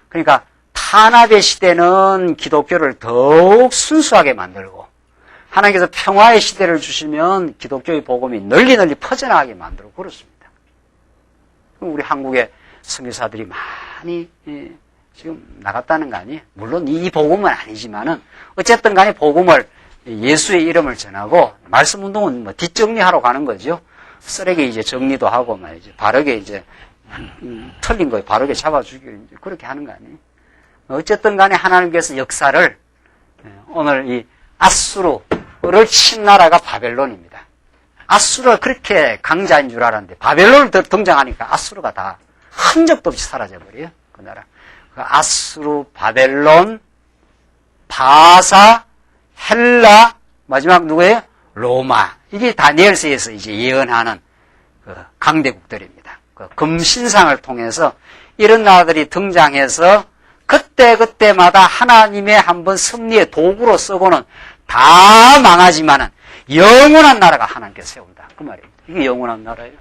그러니까 탄압의 시대는 기독교를 더욱 순수하게 만들고 하나님께서 평화의 시대를 주시면 기독교의 복음이 널리 퍼져나가게 만들고 그렇습니다. 우리 한국의 선교사들이 많이 지금 나갔다는 거 아니에요? 물론 이 복음은 아니지만은 어쨌든 간에 복음을 예수의 이름을 전하고 말씀 운동은 뭐 뒷정리하러 가는 거죠. 쓰레기 이제 정리도 하고 말이죠. 바르게 이제 틀린 거 바르게 잡아주기로 이제 그렇게 하는 거 아니에요? 어쨌든 간에 하나님께서 역사를 오늘 이 아수르를 친 나라가 바벨론입니다. 아수르가 그렇게 강자인 줄 알았는데 바벨론을 등장하니까 아수르가 다 흔적도 없이 사라져버려요. 그 나라. 그 아수르, 바벨론, 바사, 헬라, 마지막 누구예요? 로마. 이게 다니엘서에서 이제 예언하는 그 강대국들입니다. 그 금신상을 통해서 이런 나라들이 등장해서 그때마다 하나님의 한번 섭리의 도구로 쓰고는 다 망하지만은 영원한 나라가 하나님께서 세운다. 그 말입니다. 이게 영원한 나라예요.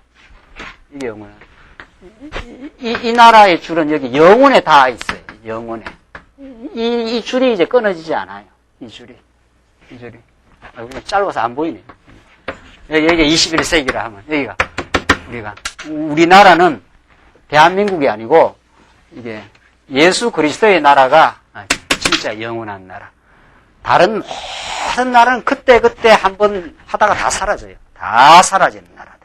이게 영원한. 이 나라의 줄은 여기 영원에 다 있어요. 영원에. 이 줄이 이제 끊어지지 않아요. 이 줄이. 짧아서 안 보이네. 여기 21세기라 하면, 우리나라는 대한민국이 아니고, 이게 예수 그리스도의 나라가 진짜 영원한 나라. 다른 모든 나라는 그때 한번 하다가 다 사라져요. 다 사라지는 나라들.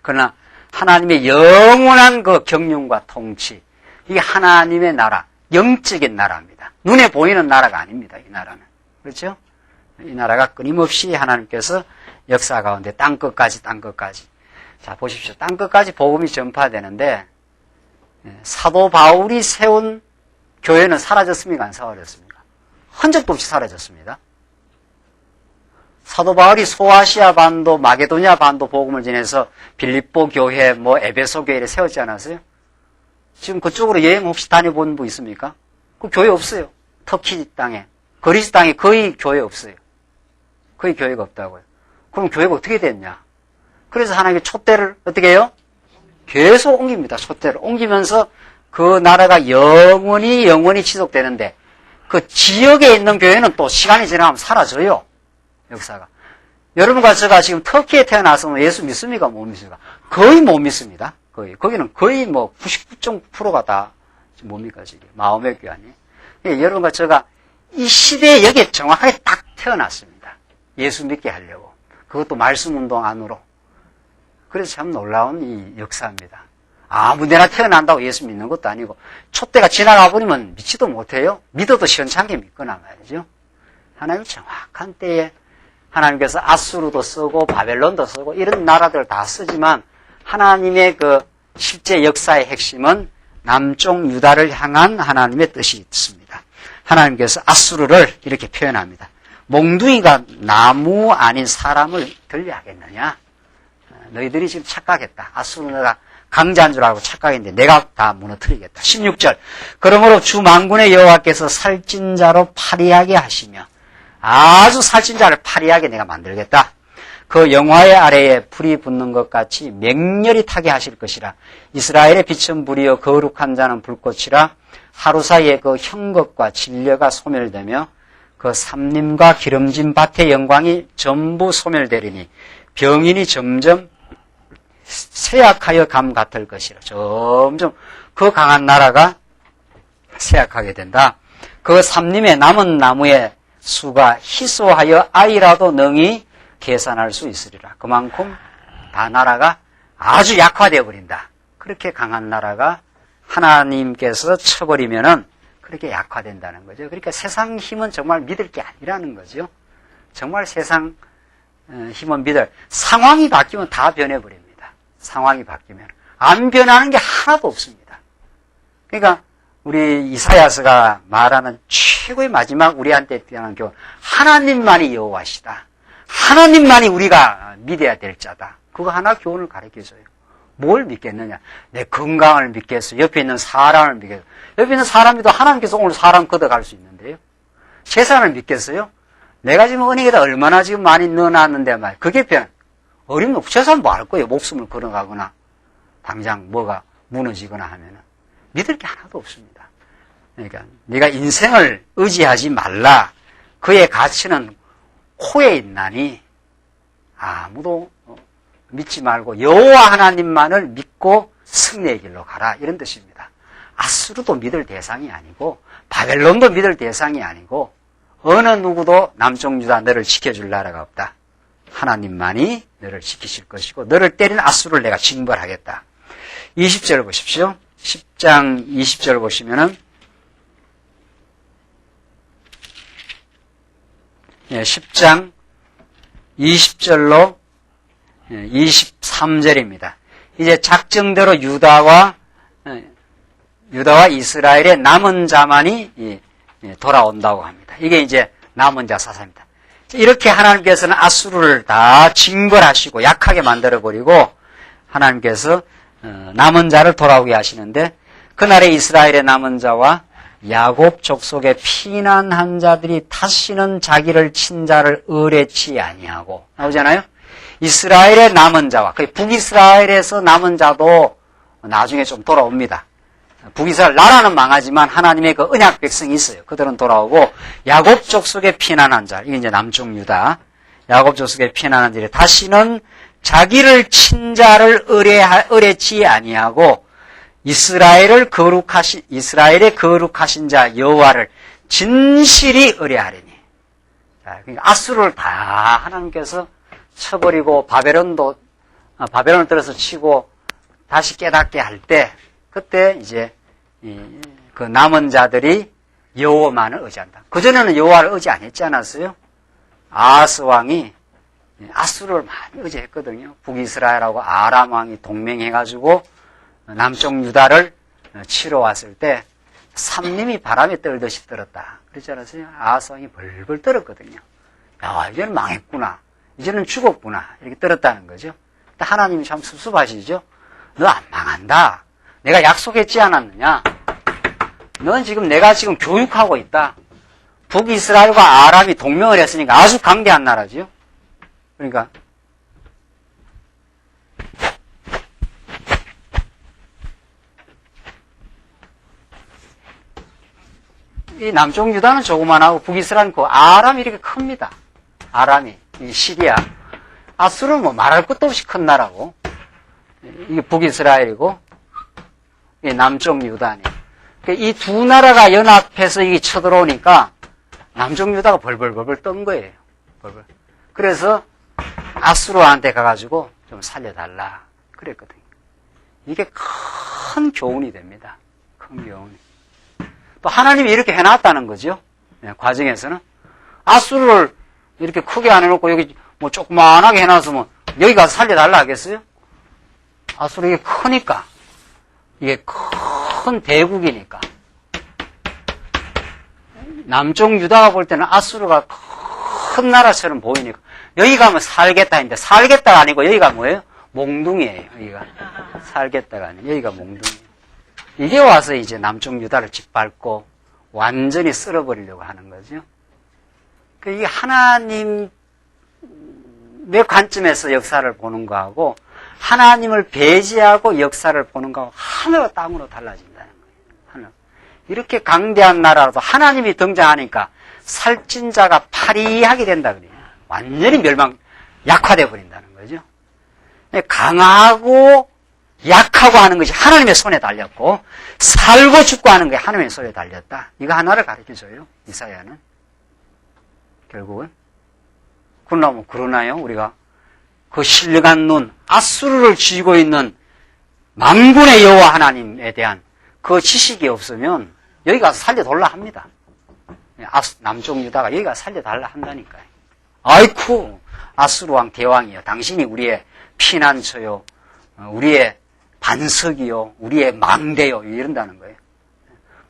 그러나 하나님의 영원한 그 경륜과 통치, 이게 하나님의 나라, 영적인 나라입니다. 눈에 보이는 나라가 아닙니다. 이 나라는. 그렇죠? 이 나라가 끊임없이 하나님께서 역사 가운데 땅끝까지. 자, 보십시오. 땅끝까지 복음이 전파되는데 사도 바울이 세운 교회는 사라졌습니까? 안 사라졌습니까? 흔적도 없이 사라졌습니다. 사도 바울이 소아시아 반도, 마게도니아 반도 복음을 전해서 빌립보 교회, 에베소 교회를 세웠지 않았어요? 지금 그쪽으로 여행 혹시 다녀본 분 있습니까? 그 교회 없어요. 터키 땅에. 그리스 땅에 거의 교회 없어요. 거의 교회가 없다고요. 그럼 교회가 어떻게 됐냐? 그래서 하나님의 촛대를 어떻게 해요? 계속 옮깁니다. 촛대를 옮기면서 그 나라가 영원히 지속되는데 그 지역에 있는 교회는 또 시간이 지나면 사라져요. 역사가. 여러분과 제가 지금 터키에 태어나서 예수 믿습니까? 못 믿습니까? 거의 못 믿습니다. 거기는 거의 99.9%가 다 뭡니까, 지금? 마음의 교회 아니에요? 여러분과 제가 이 시대에 여기에 정확하게 딱 태어났습니다. 예수 믿게 하려고. 그것도 말씀 운동 안으로. 그래서 참 놀라운 이 역사입니다. 아무데나 태어난다고 예수 믿는 것도 아니고 촛대가 지나가 버리면 믿지도 못해요. 믿어도 시원찮게 믿거나 말이죠. 하나님 정확한 때에 하나님께서 아수르도 쓰고 바벨론도 쓰고 이런 나라들 다 쓰지만 하나님의 그 실제 역사의 핵심은 남쪽 유다를 향한 하나님의 뜻이 있습니다. 하나님께서 아수르를 이렇게 표현합니다. 몽둥이가 나무 아닌 사람을 들려하겠느냐? 너희들이 지금 착각했다. 아수르가 강자인 줄 알고 착각했는데 내가 다 무너뜨리겠다. 16절. 그러므로 주 만군의 여호와께서 살찐 자로 파리하게 하시며 아주 살찐 자를 파리하게 내가 만들겠다. 그 영화의 아래에 불이 붙는 것 같이 맹렬히 타게 하실 것이라. 이스라엘의 빛은 불이요 거룩한 자는 불꽃이라. 하루 사이에 그 형것과 진려가 소멸되며 그 삼림과 기름진 밭의 영광이 전부 소멸되리니 병인이 점점 쇠약하여 감 같을 것이라. 점점 그 강한 나라가 쇠약하게 된다. 그 삼림의 남은 나무의 수가 희소하여 아이라도 능히 계산할 수 있으리라. 그만큼 다 나라가 아주 약화되어 버린다. 그렇게 강한 나라가 하나님께서 쳐버리면은 그렇게 약화된다는 거죠. 그러니까 세상 힘은 정말 믿을 게 아니라는 거죠. 정말 세상 힘은 믿을. 상황이 바뀌면 다 변해버립니다. 상황이 바뀌면. 안 변하는 게 하나도 없습니다. 그러니까 우리 이사야서가 말하는 최고의 마지막 우리한테 뛰어난 교훈. 하나님만이 여호와시다. 하나님만이 우리가 믿어야 될 자다. 그거 하나 교훈을 가르쳐줘요. 뭘 믿겠느냐? 내 건강을 믿겠어. 옆에 있는 사람을 믿겠어. 옆에 있는 사람이도 하나님께서 오늘 사람 걷어갈 수 있는데요. 재산을 믿겠어요? 내가 지금 은행에다 얼마나 지금 많이 넣어놨는데 말. 그게 어림없고 재산 뭐 할 거예요? 목숨을 걸어가거나 당장 뭐가 무너지거나 하면은 믿을 게 하나도 없습니다. 그러니까 네가 인생을 의지하지 말라. 그의 가치는 코에 있나니 아무도 믿지 말고 여호와 하나님만을 믿고 승리의 길로 가라. 이런 뜻입니다. 아수르도 믿을 대상이 아니고 바벨론도 믿을 대상이 아니고 어느 누구도 남쪽 유다 너를 지켜줄 나라가 없다. 하나님만이 너를 지키실 것이고 너를 때린 아수르를 내가 징벌하겠다. 20절 보십시오. 10장 20절 보시면은 10장 20절로 23절입니다. 이제 작정대로 유다와 이스라엘의 남은 자만이 돌아온다고 합니다. 이게 이제 남은 자 사사입니다. 이렇게 하나님께서는 아수르를 다 징벌하시고 약하게 만들어버리고 하나님께서 남은 자를 돌아오게 하시는데 그날에 이스라엘의 남은 자와 야곱 족속의 피난한 자들이 다시는 자기를 친 자를 의뢰치 아니하고 나오잖아요. 이스라엘의 남은 자와 북이스라엘에서 남은 자도 나중에 좀 돌아옵니다. 북이스라엘 나라는 망하지만 하나님의 그 언약 백성이 있어요. 그들은 돌아오고 야곱 족속의 피난한 자, 이게 이제 남쪽 유다, 야곱 족속의 피난한 자들이 다시는 자기를 친 자를 의뢰치 아니하고 이스라엘의 거룩하신 자 여호와를 진실이 의뢰하리니. 자, 그러니까 아수르를 다 하나님께서 쳐버리고 바벨론을 들어서 치고 다시 깨닫게 할 때 그때 이제 그 남은 자들이 여호와만을 의지한다. 그전에는 여호와를 의지 안 했지 않았어요? 아하스 왕이 아수르를 많이 의지했거든요. 북이스라엘하고 아람 왕이 동맹해가지고 남쪽 유다를 치러 왔을 때 삼림이 바람에 떨듯이 떨었다. 그렇지 않았어요? 아하스 왕이 벌벌 떨었거든요. 야, 이제는 망했구나. 이제는 죽었구나. 이렇게 떨었다는 거죠. 하나님이 참 섭섭하시죠? 너 안 망한다. 내가 약속했지 않았느냐? 넌 지금 내가 지금 교육하고 있다. 북이스라엘과 아람이 동맹을 했으니까 아주 강대한 나라죠. 그러니까 이 남쪽 유다는 조그만하고 북이스라엘은 그 아람이 이렇게 큽니다. 아람이 이 시리아, 아수르는 뭐 말할 것도 없이 큰 나라고 이게 북이스라엘이고 이 남쪽 유다니. 이 두 나라가 연합해서 이게 쳐들어오니까 남쪽 유다가 벌벌벌벌 떤 거예요. 벌벌. 그래서 아수르한테 가가지고 좀 살려달라 그랬거든요. 이게 큰 교훈이 됩니다. 큰 교훈이. 또 하나님이 이렇게 해놨다는 거죠. 네, 과정에서는. 아수르를 이렇게 크게 안 해놓고 여기 뭐 조그만하게 해놨으면 여기 가서 살려달라 하겠어요? 아수르 이게 크니까. 이게 큰 대국이니까. 남쪽 유다가 볼 때는 아수르가 큰 나라처럼 보이니까 여기 가면 살겠다 했는데 살겠다가 아니고 여기가 뭐예요? 몽둥이에요. 여기가 살겠다가 아니고 여기가 몽둥이에요. 이게 와서 이제 남쪽 유다를 짓밟고 완전히 쓸어버리려고 하는 거죠. 이게 하나님의 관점에서 역사를 보는 거하고 하나님을 배제하고 역사를 보는 거하고 하늘과 땅으로 달라진다는 거예요. 하늘. 이렇게 강대한 나라라도 하나님이 등장하니까 살찐 자가 파리하게 된다 그래요. 완전히 약화돼 버린다는 거죠. 강하고 약하고 하는 것이 하나님의 손에 달렸고 살고 죽고 하는 게 하나님의 손에 달렸다. 이거 하나를 가르쳐줘요. 이사야는. 결국은. 그러나요? 우리가 그 신령한 눈, 아수르를 쥐고 있는 만군의 여호와 하나님에 대한 그 지식이 없으면 여기 가서 살려달라 합니다. 남쪽 유다가 여기 가서 살려달라 한다니까요. 아이쿠, 아수르 왕 대왕이요. 당신이 우리의 피난처요. 우리의 반석이요. 우리의 망대요. 이런다는 거예요.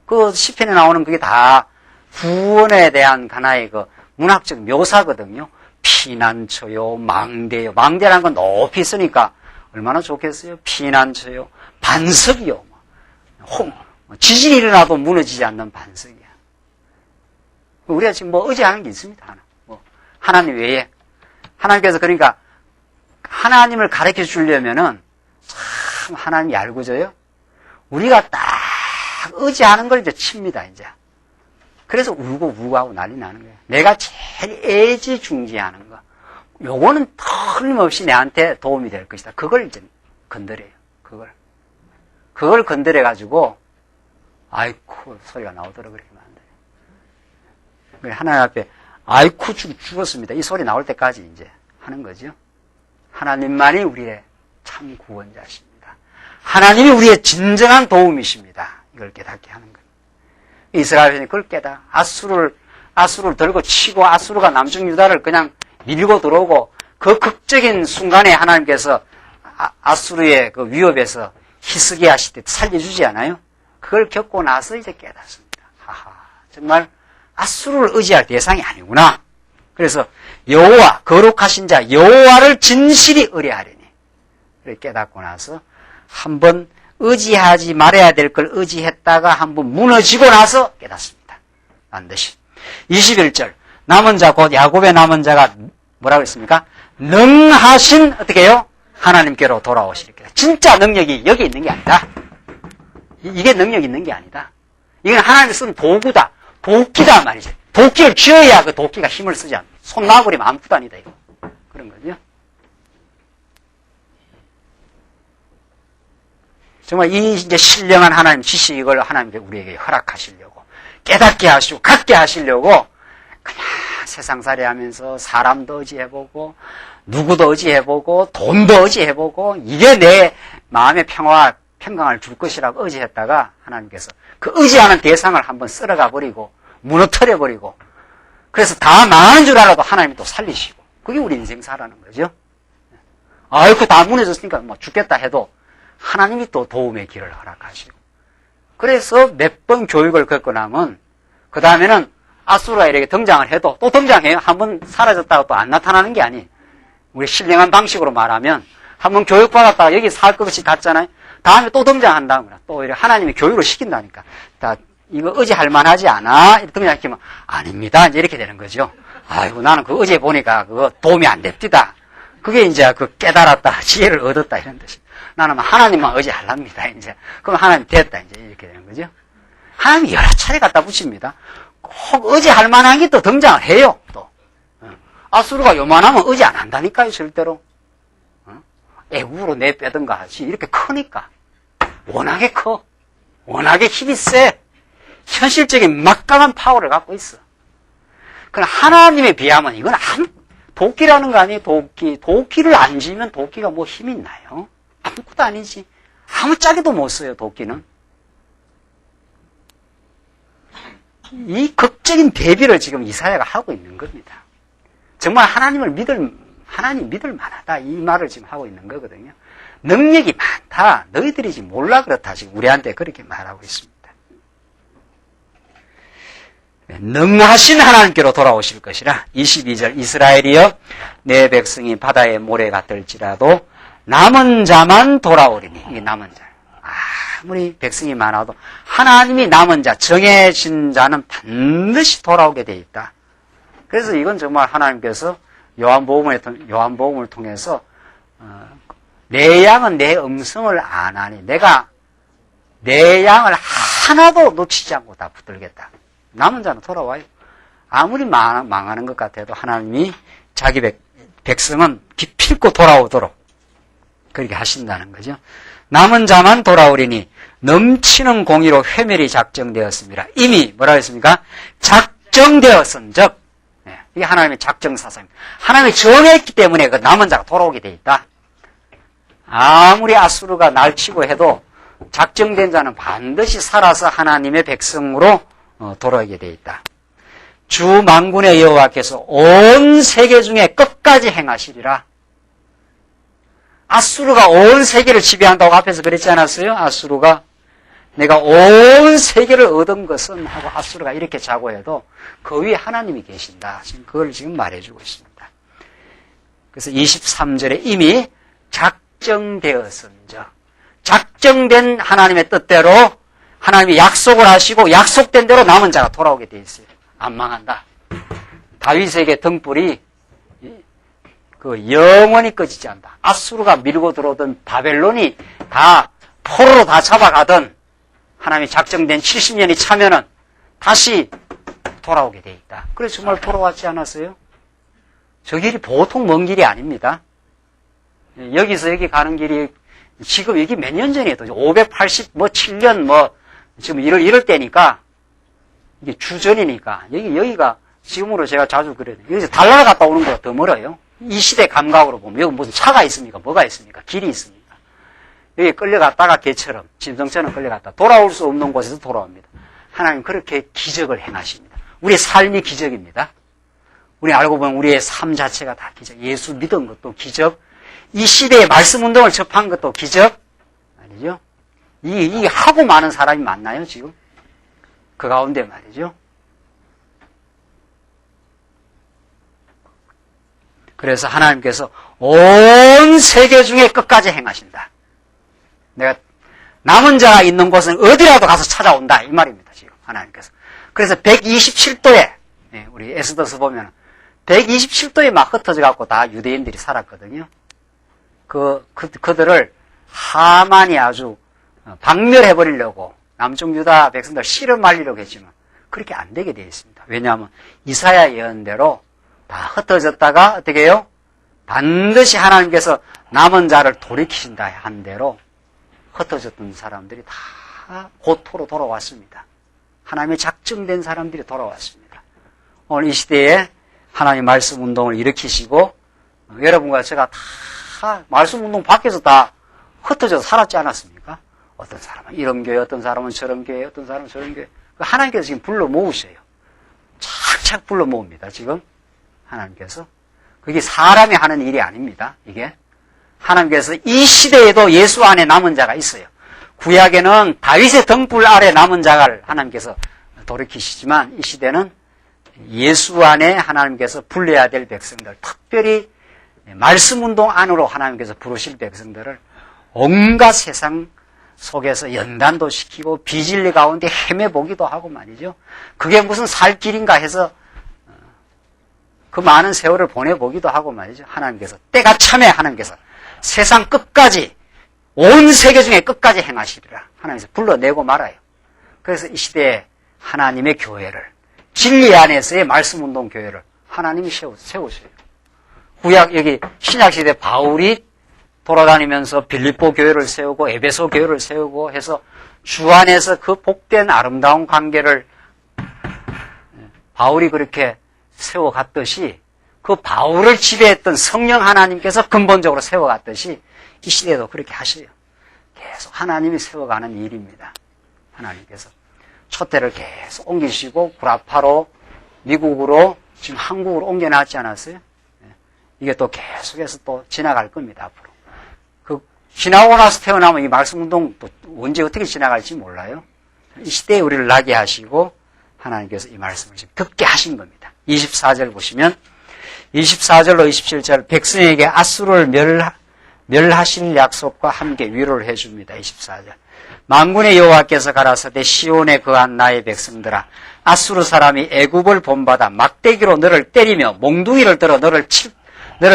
그 시편에 나오는 그게 다 구원에 대한 하나의 그 문학적 묘사거든요. 피난처요. 망대요. 망대라는 건 높이 쓰니까 얼마나 좋겠어요. 피난처요. 반석이요. 지진이 일어나도 무너지지 않는 반석이야. 우리가 지금 뭐 의지하는 게 있습니다. 하나님 외에. 하나님께서 그러니까 하나님을 가르쳐 주려면은 참 하나님이 알고져요. 우리가 딱 의지하는 걸 이제 칩니다, 이제. 그래서 울고 하고 난리 나는 거예요. 내가 제일 애지중지하는 거. 요거는 틀림없이 내한테 도움이 될 것이다. 그걸 이제 건드려요. 그걸 건드려가지고, 아이쿠, 소리가 나오도록 그렇게 만들어요. 하나님 앞에, 아이쿠, 죽었습니다. 이 소리 나올 때까지 이제 하는 거죠. 하나님만이 우리의 참 구원자십니다. 하나님이 우리의 진정한 도움이십니다. 이걸 깨닫게 하는 거예요. 이스라엘이 그걸 깨닫, 아수르를 들고 치고 아수르가 남쪽 유다를 그냥 밀고 들어오고 그 극적인 순간에 하나님께서 아수르의 그 위협에서 희스기 하실 때 살려주지 않아요? 그걸 겪고 나서 이제 깨닫습니다. 하하, 정말 아수르를 의지할 대상이 아니구나. 그래서 여호와, 거룩하신 자 여호와를 진실히 의뢰하리니. 깨닫고 나서 한번 의지하지 말아야 될 걸 의지했다가 한번 무너지고 나서 깨닫습니다. 반드시. 21절. 남은 자, 곧 야곱의 남은 자가 뭐라고 했습니까? 능하신, 어떻게 해요? 하나님께로 돌아오시리라. 진짜 능력이 여기 있는 게 아니다. 이게 능력이 있는 게 아니다. 이건 하나님이 쓴 도구다. 도끼다 말이죠. 도끼를 쥐어야 그 도끼가 힘을 쓰지 않아. 손 놔버리면 아무것도 아니다, 이거. 그런 거죠. 정말 이 이제 신령한 하나님 지식 이걸 하나님께 우리에게 허락하시려고, 깨닫게 하시고, 갖게 하시려고, 그냥 세상살이 하면서 사람도 의지해보고, 누구도 의지해보고, 돈도 의지해보고, 이게 내 마음의 평화와 평강을 줄 것이라고 의지했다가 하나님께서 그 의지하는 대상을 한번 쓸어가 버리고, 무너뜨려 버리고, 그래서 다 망하는 줄 알아도 하나님이 또 살리시고, 그게 우리 인생사라는 거죠. 아이고, 다 무너졌으니까 뭐 죽겠다 해도 하나님이 또 도움의 길을 허락하시고. 그래서 몇 번 교육을 겪고 나면, 그 다음에는 아수르가 이렇게 등장을 해도 또 등장해요. 한번 사라졌다가 또 안 나타나는 게 아니에요. 우리 신령한 방식으로 말하면, 한번 교육받았다가 여기 살 것이 갔잖아요. 다음에 또 등장한다거나, 또 이렇게 하나님이 교육을 시킨다니까. 다, 이거 의지할 만하지 않아? 이렇게 등장시키면, 아닙니다. 이제 이렇게 되는 거죠. 아이고, 나는 그 의지해 보니까 그거 도움이 안 됩니다. 그게 이제 그 깨달았다, 지혜를 얻었다, 이런 뜻이. 나는 하나님만 의지하랍니다, 이제. 그럼 하나님 됐다, 이제 이렇게 되는 거죠. 하나님이 여러 차례 갖다 붙입니다. 꼭 의지할 만한 게 또 등장을 해요, 또. 아수르가 요만하면 의지 안 한다니까요, 절대로. 애국으로 내빼든가 하지. 이렇게 크니까. 워낙에 커. 워낙에 힘이 세. 현실적인 막강한 파워를 갖고 있어. 그럼 하나님에 비하면 이건 도끼라는 거 아니에요, 도끼. 도끼를 안 쥐면 도끼가 뭐 힘이 있나요? 아무것도 아니지. 아무 짝에도 못 써요, 도끼는. 이 극적인 대비를 지금 이사야가 하고 있는 겁니다. 정말 하나님 믿을 만하다. 이 말을 지금 하고 있는 거거든요. 능력이 많다. 너희들이 지금 몰라 그렇다. 지금 우리한테 그렇게 말하고 있습니다. 능하신 하나님께로 돌아오실 것이라. 22절 이스라엘이여 내 백성이 바다의 모래 같을지라도 남은 자만 돌아오리니. 이게 남은 자. 아무리 백성이 많아도 하나님이 남은 자, 정해진 자는 반드시 돌아오게 돼 있다. 그래서 이건 정말 하나님께서 요한복음을 통해서 내 양은 내 음성을 안 하니 내가 내 양을 하나도 놓치지 않고 다 붙들겠다. 남은 자는 돌아와요. 아무리 망하는 것 같아도 하나님이 자기 백성은 기필코 돌아오도록 그렇게 하신다는 거죠. 남은 자만 돌아오리니 넘치는 공의로 회멸이 작정되었습니다. 이미 뭐라 했습니까? 작정되었은즉, 이게 하나님의 작정사상입니다. 하나님이 정했기 때문에 그 남은 자가 돌아오게 돼 있다. 아무리 아수르가 날치고 해도 작정된 자는 반드시 살아서 하나님의 백성으로 돌아오게 돼 있다. 주 만군의 여호와께서 온 세계 중에 끝까지 행하시리라. 아수르가 온 세계를 지배한다고 앞에서 그랬지 않았어요? 아수르가 내가 온 세계를 얻은 것은 하고 아수르가 이렇게 자고해도 그 위에 하나님이 계신다. 지금 그걸 지금 말해주고 있습니다. 그래서 23절에 이미 작정되었은즉, 작정된 하나님의 뜻대로 하나님이 약속을 하시고 약속된 대로 남은 자가 돌아오게 돼 있어요. 안 망한다. 다윗에게 등불이 영원히 꺼지지 않는다. 아수르가 밀고 들어오던 바벨론이 다 포로로 다 잡아가던 하나님이 작정된 70년이 차면은 다시 돌아오게 돼 있다. 그래서 정말 돌아왔지 않았어요? 저 길이 보통 먼 길이 아닙니다. 여기서 여기 가는 길이 지금 여기 몇 년 전이에요. 587년 지금 이럴 때니까 이게 주전이니까 여기가 지금으로 제가 자주 그래요. 여기서 달나라 갔다 오는 거가 더 멀어요. 이 시대 감각으로 보면 여기 무슨 차가 있습니까? 뭐가 있습니까? 길이 있습니까? 여기 끌려갔다가 개처럼 짐승처럼 끌려갔다 돌아올 수 없는 곳에서 돌아옵니다. 하나님 그렇게 기적을 행하십니다. 우리의 삶이 기적입니다. 우리 알고 보면 우리의 삶 자체가 다 기적. 예수 믿은 것도 기적. 이 시대의 말씀 운동을 접한 것도 기적. 아니죠? 이 하고 많은 사람이 많나요, 지금? 그 가운데 말이죠. 그래서 하나님께서 온 세계 중에 끝까지 행하신다. 내가 남은 자가 있는 곳은 어디라도 가서 찾아온다. 이 말입니다, 지금 하나님께서. 그래서 127도에, 우리 에스더서 보면 127도에 막 흩어져 갖고 다 유대인들이 살았거든요. 그들을 하만이 아주 박멸해버리려고 남쪽 유다 백성들 씨를 말리려고 했지만 그렇게 안 되게 되어 있습니다. 왜냐하면 이사야 예언대로 다 흩어졌다가 어떻게 해요? 반드시 하나님께서 남은 자를 돌이키신다 한 대로 흩어졌던 사람들이 다 고토로 돌아왔습니다. 하나님의 작정된 사람들이 돌아왔습니다. 오늘 이 시대에 하나님 말씀 운동을 일으키시고 여러분과 제가 다 말씀 운동 밖에서 다 흩어져서 살았지 않았습니까? 어떤 사람은 이런 교회, 어떤 사람은 저런 교회, 어떤 사람은 저런 교회. 하나님께서 지금 불러 모으셔요. 착착 불러 모읍니다, 지금. 하나님께서. 그게 사람이 하는 일이 아닙니다, 이게. 하나님께서 이 시대에도 예수 안에 남은 자가 있어요. 구약에는 다윗의 등불 아래 남은 자를 하나님께서 돌이키시지만 이 시대는 예수 안에 하나님께서 불러야 될 백성들, 특별히 말씀 운동 안으로 하나님께서 부르실 백성들을 온갖 세상 속에서 연단도 시키고 비진리 가운데 헤매보기도 하고 말이죠. 그게 무슨 살 길인가 해서 그 많은 세월을 보내보기도 하고 말이죠. 하나님께서 때가 참에 하나님께서 세상 끝까지 온 세계 중에 끝까지 행하시리라 하나님께서 불러내고 말아요. 그래서 이 시대에 하나님의 교회를 진리 안에서의 말씀운동 교회를 하나님이 세우세요. 구약 여기 신약시대 바울이 돌아다니면서 빌립보 교회를 세우고 에베소 교회를 세우고 해서 주 안에서 그 복된 아름다운 관계를 바울이 그렇게 세워갔듯이 그 바울을 지배했던 성령 하나님께서 근본적으로 세워갔듯이 이 시대도 그렇게 하셔요. 계속 하나님이 세워가는 일입니다. 하나님께서 촛대를 계속 옮기시고 구라파로 미국으로 지금 한국으로 옮겨놨지 않았어요? 이게 또 계속해서 또 지나갈 겁니다. 앞으로. 그 지나고 나서 태어나면 이 말씀운동 또 언제 어떻게 지나갈지 몰라요. 이 시대에 우리를 나게 하시고 하나님께서 이 말씀을 지금 듣게 하신 겁니다. 24절 보시면 24절로 27절 백성에게 아수르를 멸하실 약속과 함께 위로를 해줍니다. 24절 만군의 여호와께서 가라사대 시온에 거한 나의 백성들아 아수르 사람이 애굽을 본받아 막대기로 너를 때리며 몽둥이를 들어 너를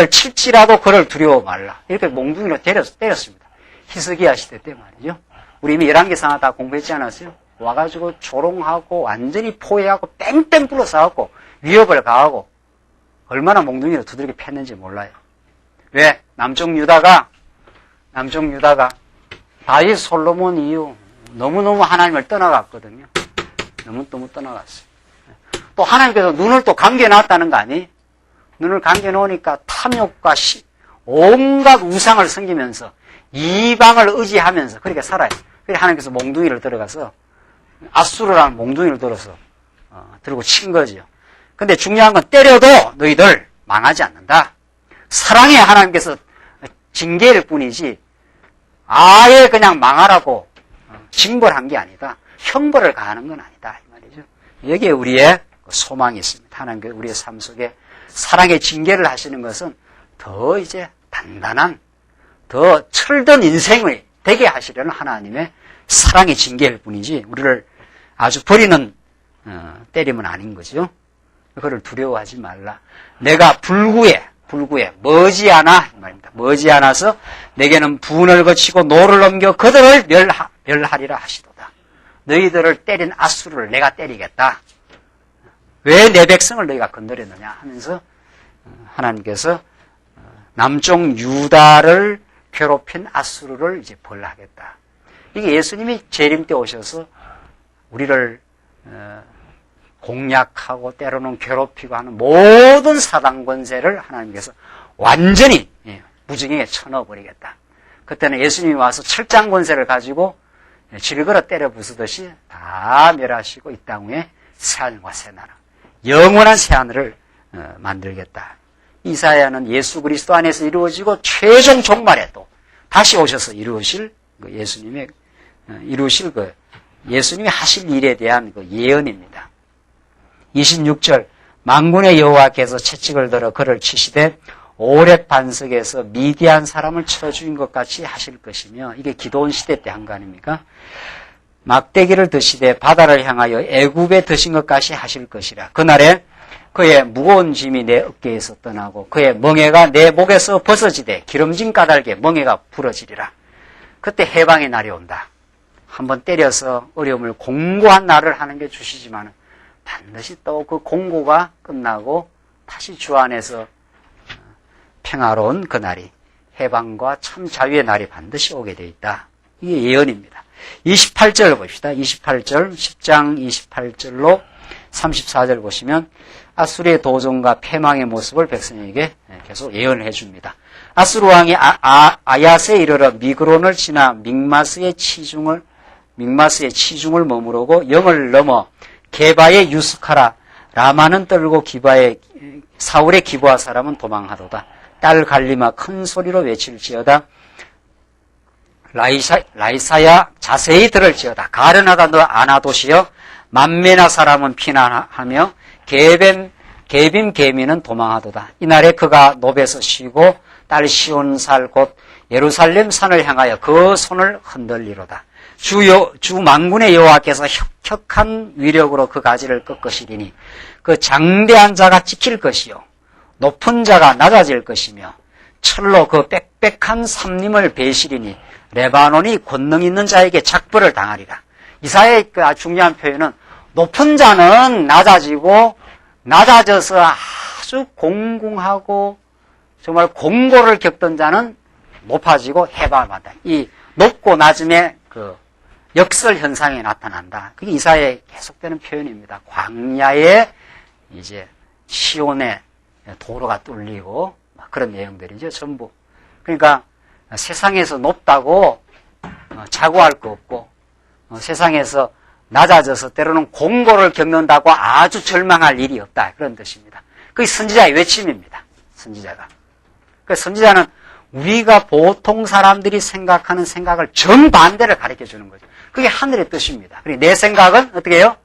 칠지라도 그를 두려워 말라. 이렇게 몽둥이로 때렸습니다. 히스기야 시대 때 말이죠. 우리 이미 11개상하 다 공부했지 않았어요? 와가지고 조롱하고 완전히 포위하고 뺑뺑 불러싸갖고 위협을 가하고 얼마나 몽둥이로 두들겨 팼는지 몰라요. 왜? 남쪽 유다가 다윗 솔로몬 이후 너무너무 하나님을 떠나갔거든요. 너무 떠나갔어요. 또 하나님께서 눈을 또 감겨놨다는 거 아니? 눈을 감겨놓으니까 탐욕과 온갖 우상을 섬기면서 이방을 의지하면서 그렇게 살아요. 그래서 하나님께서 몽둥이를 들어가서 아수르라는 몽둥이를 들고 친 거죠. 근데 중요한 건 때려도 너희들 망하지 않는다. 사랑에 하나님께서 징계일 뿐이지 아예 그냥 망하라고 징벌한 게 아니다. 형벌을 가하는 건 아니다. 이 말이죠. 여기에 우리의 소망이 있습니다. 하나님께서 우리의 삶 속에 사랑의 징계를 하시는 것은 더 이제 단단한, 더 철든 인생을 되게 하시려는 하나님의 사랑의 징계일 뿐이지 우리를 아주 버리는 때림은 아닌 거죠. 그거를 두려워하지 말라. 내가 불구에 머지않아 말입니다. 머지않아서 내게는 분을 거치고 노를 넘겨 그들을 멸하리라 하시도다. 너희들을 때린 아수르를 내가 때리겠다. 왜 내 백성을 너희가 건드렸느냐 하면서 하나님께서 남쪽 유다를 괴롭힌 아수르를 이제 벌하겠다. 이게 예수님이 재림 때 오셔서 우리를 공략하고 때로는 괴롭히고 하는 모든 사단 권세를 하나님께서 완전히 무지개에 쳐넣어버리겠다. 그때는 예수님이 와서 철장 권세를 가지고 질거러 때려 부수듯이 다 멸하시고 이 땅에 새하늘과 새나라 영원한 새하늘을 만들겠다. 이사야는 예수 그리스도 안에서 이루어지고 최종 종말에 또 다시 오셔서 이루실 예수님이 하실 일에 대한 그 예언입니다. 26절 만군의 여호와께서 채찍을 들어 그를 치시되 오렙 반석에서 미디안 사람을 쳐 죽인 것 같이 하실 것이며 이게 기도원 시대 때 한 거 아닙니까? 막대기를 드시되 바다를 향하여 애굽에 드신 것 같이 하실 것이라. 그날에 그의 무거운 짐이 내 어깨에서 떠나고 그의 멍에가 내 목에서 벗어지되 기름진 까닭에 멍에가 부러지리라. 그때 해방의 날이 온다. 한번 때려서 어려움을 공고한 날을 하는 게 주시지만 반드시 또 그 공고가 끝나고 다시 주 안에서 평화로운 그 날이 해방과 참 자유의 날이 반드시 오게 되어 있다. 이게 예언입니다. 28절 봅시다. 28절 10장 28절로 34절 보시면 아수르의 도전과 패망의 모습을 백성에게 계속 예언을 해줍니다. 아수르 왕이 아야스에 이르러 미그론을 지나 믹마스의 치중을 머무르고 영을 넘어 게바에 유스카라 라마는 떨고 사울의 기부하 사람은 도망하도다. 딸 갈리마 큰 소리로 외칠지어다. 라이사야 자세히 들을지어다. 가르나다 너 아나도시여 만메나 사람은 피난하며 게빔 개미는 도망하도다. 이날에 그가 노베서 쉬고 딸 시온살 곧 예루살렘 산을 향하여 그 손을 흔들리로다. 주 만군의 여호와께서 혁혁한 위력으로 그 가지를 꺾으시리니 그 장대한 자가 지킬 것이요 높은 자가 낮아질 것이며 철로 그 빽빽한 삼림을 베시리니 레바논이 권능 있는 자에게 작벌을 당하리라. 이사야의 그 중요한 표현은 높은 자는 낮아지고 낮아져서 아주 공공하고 정말 공고를 겪던 자는 높아지고 해방을 받는다. 이 높고 낮음의 그 역설 현상이 나타난다. 그게 이사야의 계속되는 표현입니다. 광야에 이제 시온의 도로가 뚫리고 그런 내용들이죠. 전부. 그러니까 세상에서 높다고 자고할 거 없고 세상에서 낮아져서 때로는 공고를 겪는다고 아주 절망할 일이 없다. 그런 뜻입니다. 그게 선지자의 외침입니다. 선지자가. 그 선지자는 우리가 보통 사람들이 생각하는 생각을 정반대를 가르쳐 주는 거죠. 그게 하늘의 뜻입니다. 그리고 내 생각은 어떻게 해요?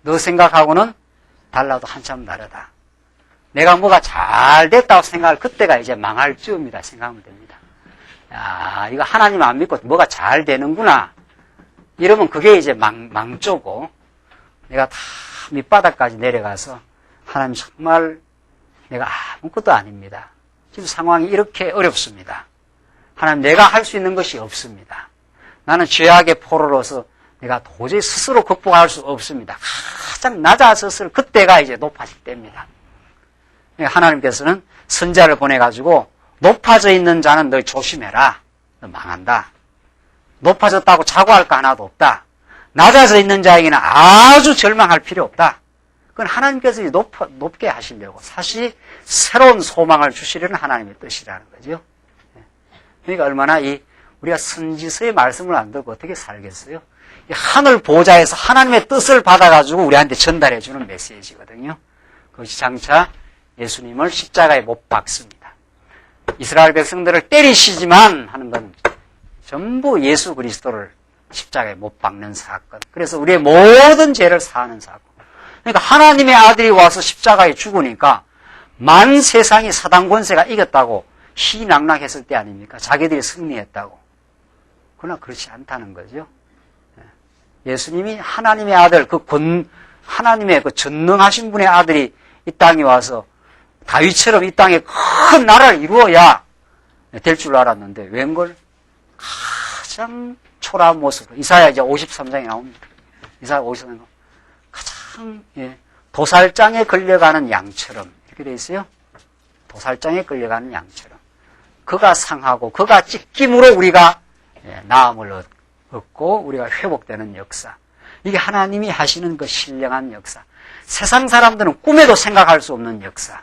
너 생각하고는 달라도 한참 다르다. 내가 뭐가 잘 됐다고 생각할 그때가 이제 망할 즈음이다 생각하면 됩니다. 야, 이거 하나님 안 믿고 뭐가 잘 되는구나. 이러면 그게 이제 망조고, 내가 다 밑바닥까지 내려가서 하나님 정말 내가 아무것도 아닙니다. 지금 상황이 이렇게 어렵습니다. 하나님 내가 할 수 있는 것이 없습니다. 나는 죄악의 포로로서 내가 도저히 스스로 극복할 수 없습니다. 가장 낮아졌을 그때가 이제 높아질 때입니다. 하나님께서는 선지자를 보내가지고 높아져 있는 자는 너 조심해라. 너 망한다. 높아졌다고 자고할 거 하나도 없다. 낮아져 있는 자에게는 아주 절망할 필요 없다. 그건 하나님께서 높게 하시려고 사실 새로운 소망을 주시려는 하나님의 뜻이라는 거죠. 그러니까 얼마나 우리가 선지서의 말씀을 안 듣고 어떻게 살겠어요? 이 하늘 보좌에서 하나님의 뜻을 받아가지고 우리한테 전달해 주는 메시지거든요. 그것이 장차 예수님을 십자가에 못 박습니다. 이스라엘 백성들을 때리시지만 하는 건 전부 예수 그리스도를 십자가에 못 박는 사건. 그래서 우리의 모든 죄를 사하는 사건. 그러니까 하나님의 아들이 와서 십자가에 죽으니까 만 세상이 사단 권세가 이겼다고 희낙낙했을 때 아닙니까? 자기들이 승리했다고. 그러나 그렇지 않다는 거죠. 예수님이 하나님의 아들, 하나님의 그 전능하신 분의 아들이 이 땅에 와서 다윗처럼 이 땅에 큰 나라를 이루어야 될 줄 알았는데 웬걸 가장 초라한 모습으로 이사야 이제 53장에 나옵니다. 이사야 53장 가장 도살장에 끌려가는 양처럼 이렇게 돼 있어요. 도살장에 끌려가는 양처럼 그가 상하고 그가 찢김으로 우리가 나음을 얻고 우리가 회복되는 역사. 이게 하나님이 하시는 그 신령한 역사. 세상 사람들은 꿈에도 생각할 수 없는 역사.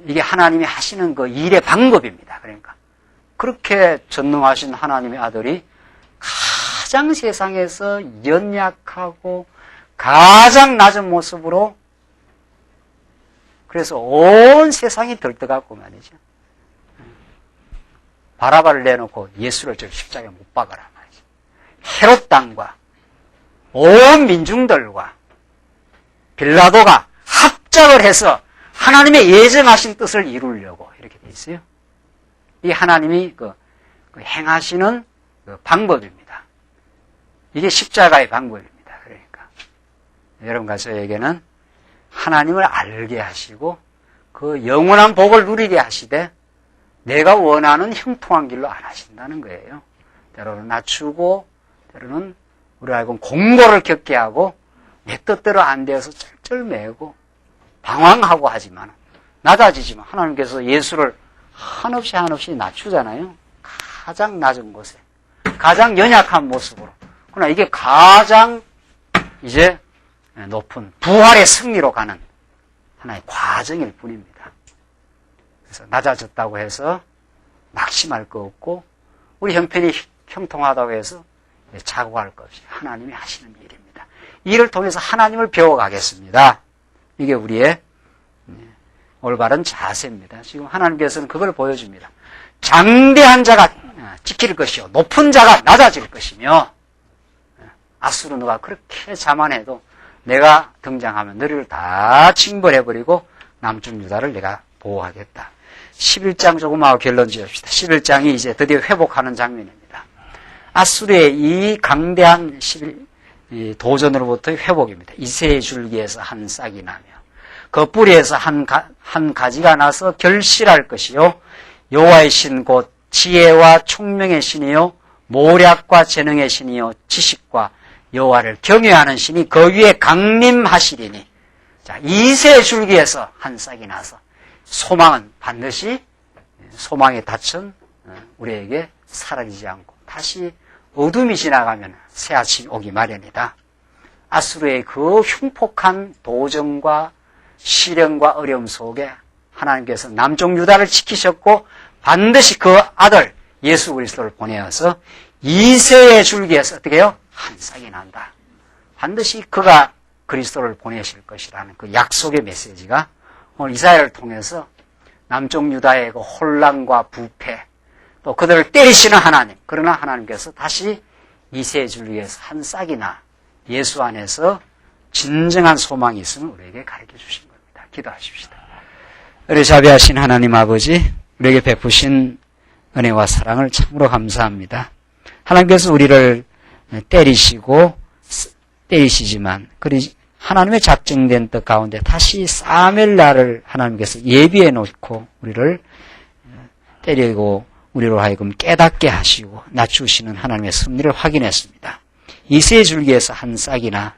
이게 하나님이 하시는 그 일의 방법입니다. 그러니까 그렇게 전능하신 하나님의 아들이 가장 세상에서 연약하고 가장 낮은 모습으로 그래서 온 세상이 들떠갖고 말이죠. 바라바를 내놓고 예수를 저 십자가에 못 박아라 말이죠. 헤롯 땅과 온 민중들과 빌라도가 합작을 해서 하나님의 예정하신 뜻을 이루려고 이렇게 돼 있어요. 이 하나님이 그 행하시는 그 방법입니다. 이게 십자가의 방법입니다. 그러니까 여러분과 저에게는 하나님을 알게 하시고 그 영원한 복을 누리게 하시되 내가 원하는 형통한 길로 안 하신다는 거예요. 때로는 낮추고 때로는 우리 알고는 공고를 겪게 하고 내 뜻대로 안 되어서 쩔쩔매고 방황하고 하지만 낮아지지만 하나님께서 예수를 한없이 낮추잖아요. 가장 낮은 곳에 가장 연약한 모습으로. 그러나 이게 가장 이제 높은 부활의 승리로 가는 하나의 과정일 뿐입니다. 그래서 낮아졌다고 해서 낙심할 거 없고 우리 형편이 형통하다고 해서 자고할 것 없이 하나님이 하시는 일입니다. 이를 통해서 하나님을 배워가겠습니다. 이게 우리의 올바른 자세입니다. 지금 하나님께서는 그걸 보여줍니다. 장대한 자가 지킬 것이요 높은 자가 낮아질 것이며 아수르 너가 그렇게 자만해도 내가 등장하면 너희를 다 징벌해버리고 남쪽 유다를 내가 보호하겠다. 11장 조금하고 결론 지읍시다. 11장이 이제 드디어 회복하는 장면입니다. 아수르의 이 강대한 이 도전으로부터의 회복입니다. 이새의 줄기에서 한 싹이 나며 그 뿌리에서 한 가지가 나서 결실할 것이요 여호와의 신 곧 지혜와 총명의 신이요 모략과 재능의 신이요 지식과 여호와를 경외하는 신이 그 위에 강림하시리니. 자, 이새의 줄기에서 한 싹이 나서 소망은 반드시 소망의 닻은 우리에게 사라지지 않고 다시 어둠이 지나가면 새 아침이 오기 마련이다. 아수르의 그 흉폭한 도전과 시련과 어려움 속에 하나님께서 남쪽 유다를 지키셨고 반드시 그 아들 예수 그리스도를 보내어서 이새의 줄기에서 어떻게 해요? 한 싹이 난다. 반드시 그가 그리스도를 보내실 것이라는 그 약속의 메시지가 오늘 이사야를 통해서 남쪽 유다의 그 혼란과 부패, 또 그들을 때리시는 하나님, 그러나 하나님께서 다시 이새의 줄기에서 한 싹이나 예수 안에서 진정한 소망이 있음을 우리에게 가르쳐 주신 겁니다. 기도하십시다. 우리 자비하신 하나님 아버지, 우리에게 베푸신 은혜와 사랑을 참으로 감사합니다. 하나님께서 우리를 때리시지만 하나님의 작정된 뜻 가운데 다시 사무엘 날을 하나님께서 예비해 놓고 우리를 때리고 우리로 하여금 깨닫게 하시고 낮추시는 하나님의 섭리를 확인했습니다. 이새의 줄기에서 한 싹이나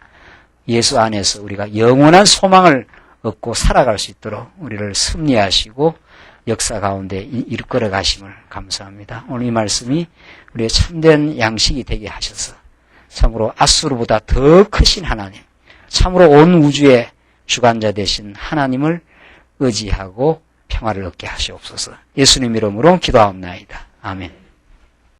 예수 안에서 우리가 영원한 소망을 얻고 살아갈 수 있도록 우리를 섭리하시고 역사 가운데 이끌어 가심을 감사합니다. 오늘 이 말씀이 우리의 참된 양식이 되게 하셔서 참으로 아수르보다 더 크신 하나님, 참으로 온 우주의 주관자 되신 하나님을 의지하고 평화를 얻게 하시옵소서. 예수님 이름으로 기도하옵나이다. 아멘.